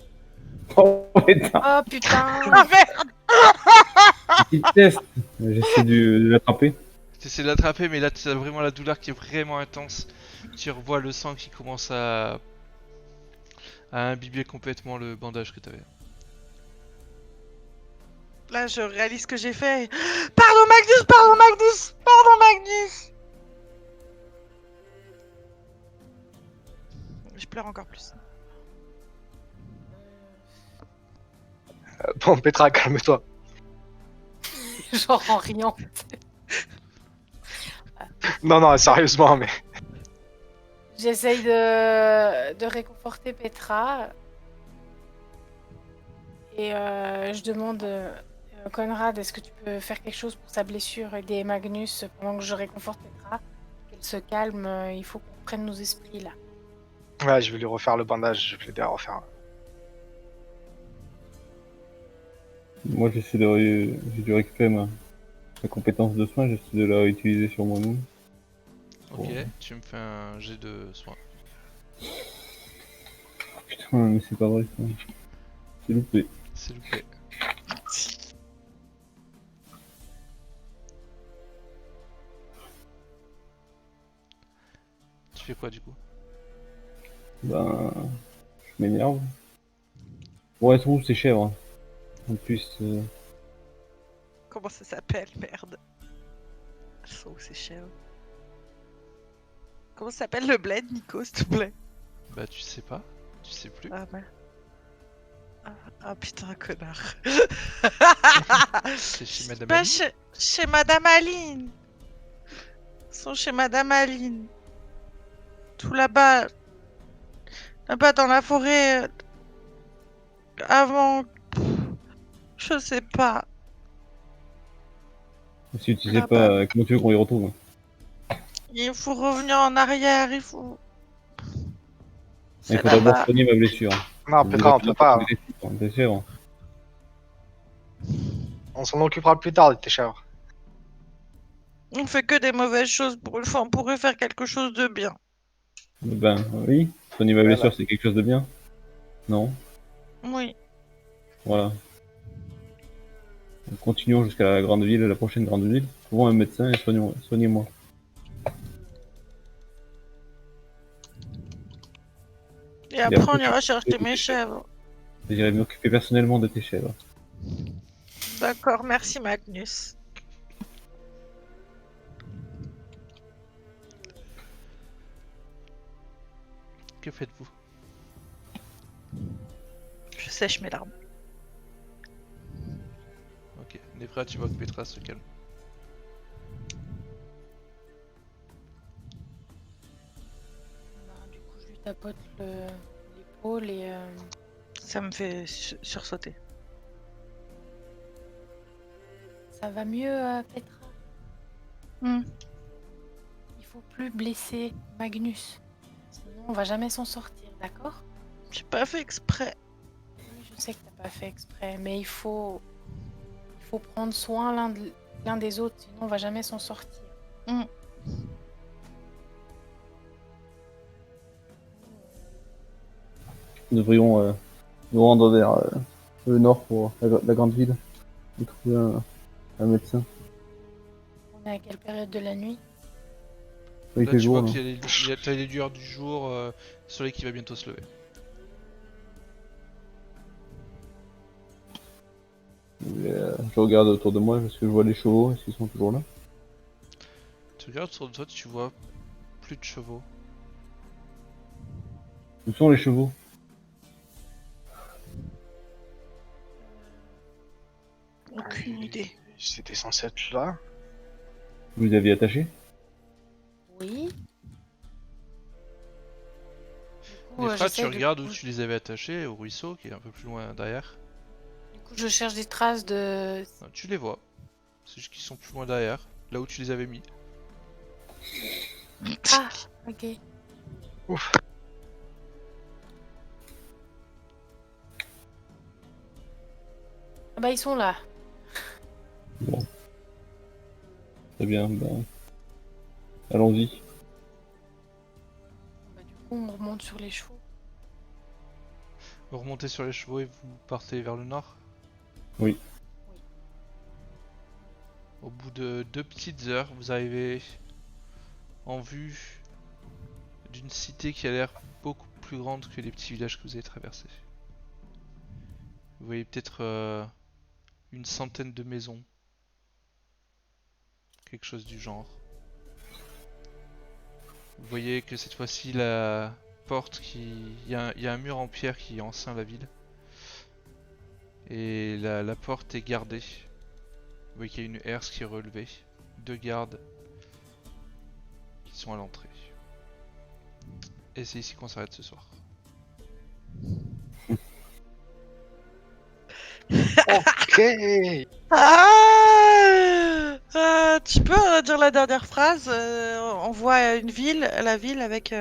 Oh putain, Oh putain! Ah merde! petite peste. J'essaie de l'attraper. T'essaies de l'attraper, mais là tu as vraiment la douleur qui est vraiment intense. Tu revois le sang qui commence à imbiber complètement le bandage que t'avais. Là, je réalise ce que j'ai fait. Pardon, Magnus! Pardon, Magnus! Pardon, Magnus! Je pleure encore plus. Bon, Petra, calme-toi. Genre en riant. Non, non, sérieusement, mais. J'essaye de réconforter Petra. Et je demande Conrad, est-ce que tu peux faire quelque chose pour sa blessure, aider Magnus pendant que je réconforte Petra? Qu'elle se calme, il faut qu'on prenne nos esprits là. Ouais, je vais lui refaire le bandage, je vais l'aider à refaire. Moi j'ai dû récupérer ma compétence de soin, j'essaie de la réutiliser sur moi-même. Ok, Ouais. tu me fais un jet de soin. Putain, mais c'est pas vrai ça. C'est loupé. S'il vous plaît. Tu fais quoi du coup? Ben, je m'énerve. Bon, elles sont où ces chèvres? En plus, Comment ça s'appelle, merde? Elles sont où ces chèvres? Comment ça s'appelle le bled, Nico, s'il te plaît? Bah tu sais pas? Tu sais plus? Ah, merde. Ah, putain, connard. C'est chez Madame Pas Aline? chez Madame Aline. sont chez Madame Aline. Tout là-bas. Là-bas dans la forêt. Avant. Je sais pas. Si tu sais Là-bas. pas, comment tu veux qu'on y retrouve? Il faut revenir en arrière. Il faut. Il C'est faut d'abord là-bas. soigner ma blessure. Non, C'est Petra, on déjà peut pas. plus difficile, t'es sûr? On s'en occupera plus tard de tes chèvres. On fait que des mauvaises choses. Pour une fois, on pourrait faire quelque chose de bien. Ben oui, soigner ma Voilà. blessure c'est quelque chose de bien. Non? Oui. Voilà. Continuons jusqu'à la grande ville, la prochaine grande ville. Trouvons un médecin et soignez-moi. Et après, on ira chercher mes chèvres. J'irai m'occuper personnellement de tes chèvres. D'accord, merci Magnus. Que faites-vous? Je sèche mes larmes. Ok, Nevra, tu vois que Petra se calme. Du coup, je lui tapote l'épaule et Ça me fait sursauter. ça va mieux, Petra. Il faut plus blesser Magnus. Sinon, on va jamais s'en sortir, d'accord? J'ai pas fait exprès. Oui, je sais que t'as pas fait exprès, mais il faut prendre soin l'un des autres, sinon on va jamais s'en sortir. Nous devrions nous rendre vers le nord pour la grande ville et trouver un médecin. On est à quelle période de la nuit? Oui, Là, fait tu jour, vois là. qu'il y a t'as les lueurs du jour, le soleil qui va bientôt se lever. Je regarde autour de moi, est-ce que je vois les chevaux, est-ce qu'ils sont toujours là? Tu regardes autour de toi, tu vois plus de chevaux. Où sont les chevaux? Aucune idée. C'était censé être là. Vous les aviez attachés? Oui. Du coup, Nefra, j'essaie tu de regardes où trouver- tu les avais attachés, au ruisseau qui est un peu plus loin derrière. Du coup, je cherche des traces de... Non, tu les vois. C'est juste qu'ils sont plus loin derrière, là où tu les avais mis. Ah, ok. Ouf. Ah bah ils sont là. Bon. Très bien, ben... allons-y. Bah, du coup, on remonte sur les chevaux. Vous remontez sur les chevaux et vous partez vers le nord. Oui. Au bout de 2 petites heures, vous arrivez en vue d'une cité qui a l'air beaucoup plus grande que les petits villages que vous avez traversés. Vous voyez peut-être une centaine de maisons. Quelque chose du genre. Vous voyez que cette fois-ci la porte qui... Il y a un mur en pierre qui enceint la ville. Et la porte est gardée. Vous voyez qu'il y a une herse qui est relevée. 2 gardes qui sont à l'entrée. Et c'est ici qu'on s'arrête ce soir. Ok. Tu peux dire la dernière phrase? On voit une ville, la ville avec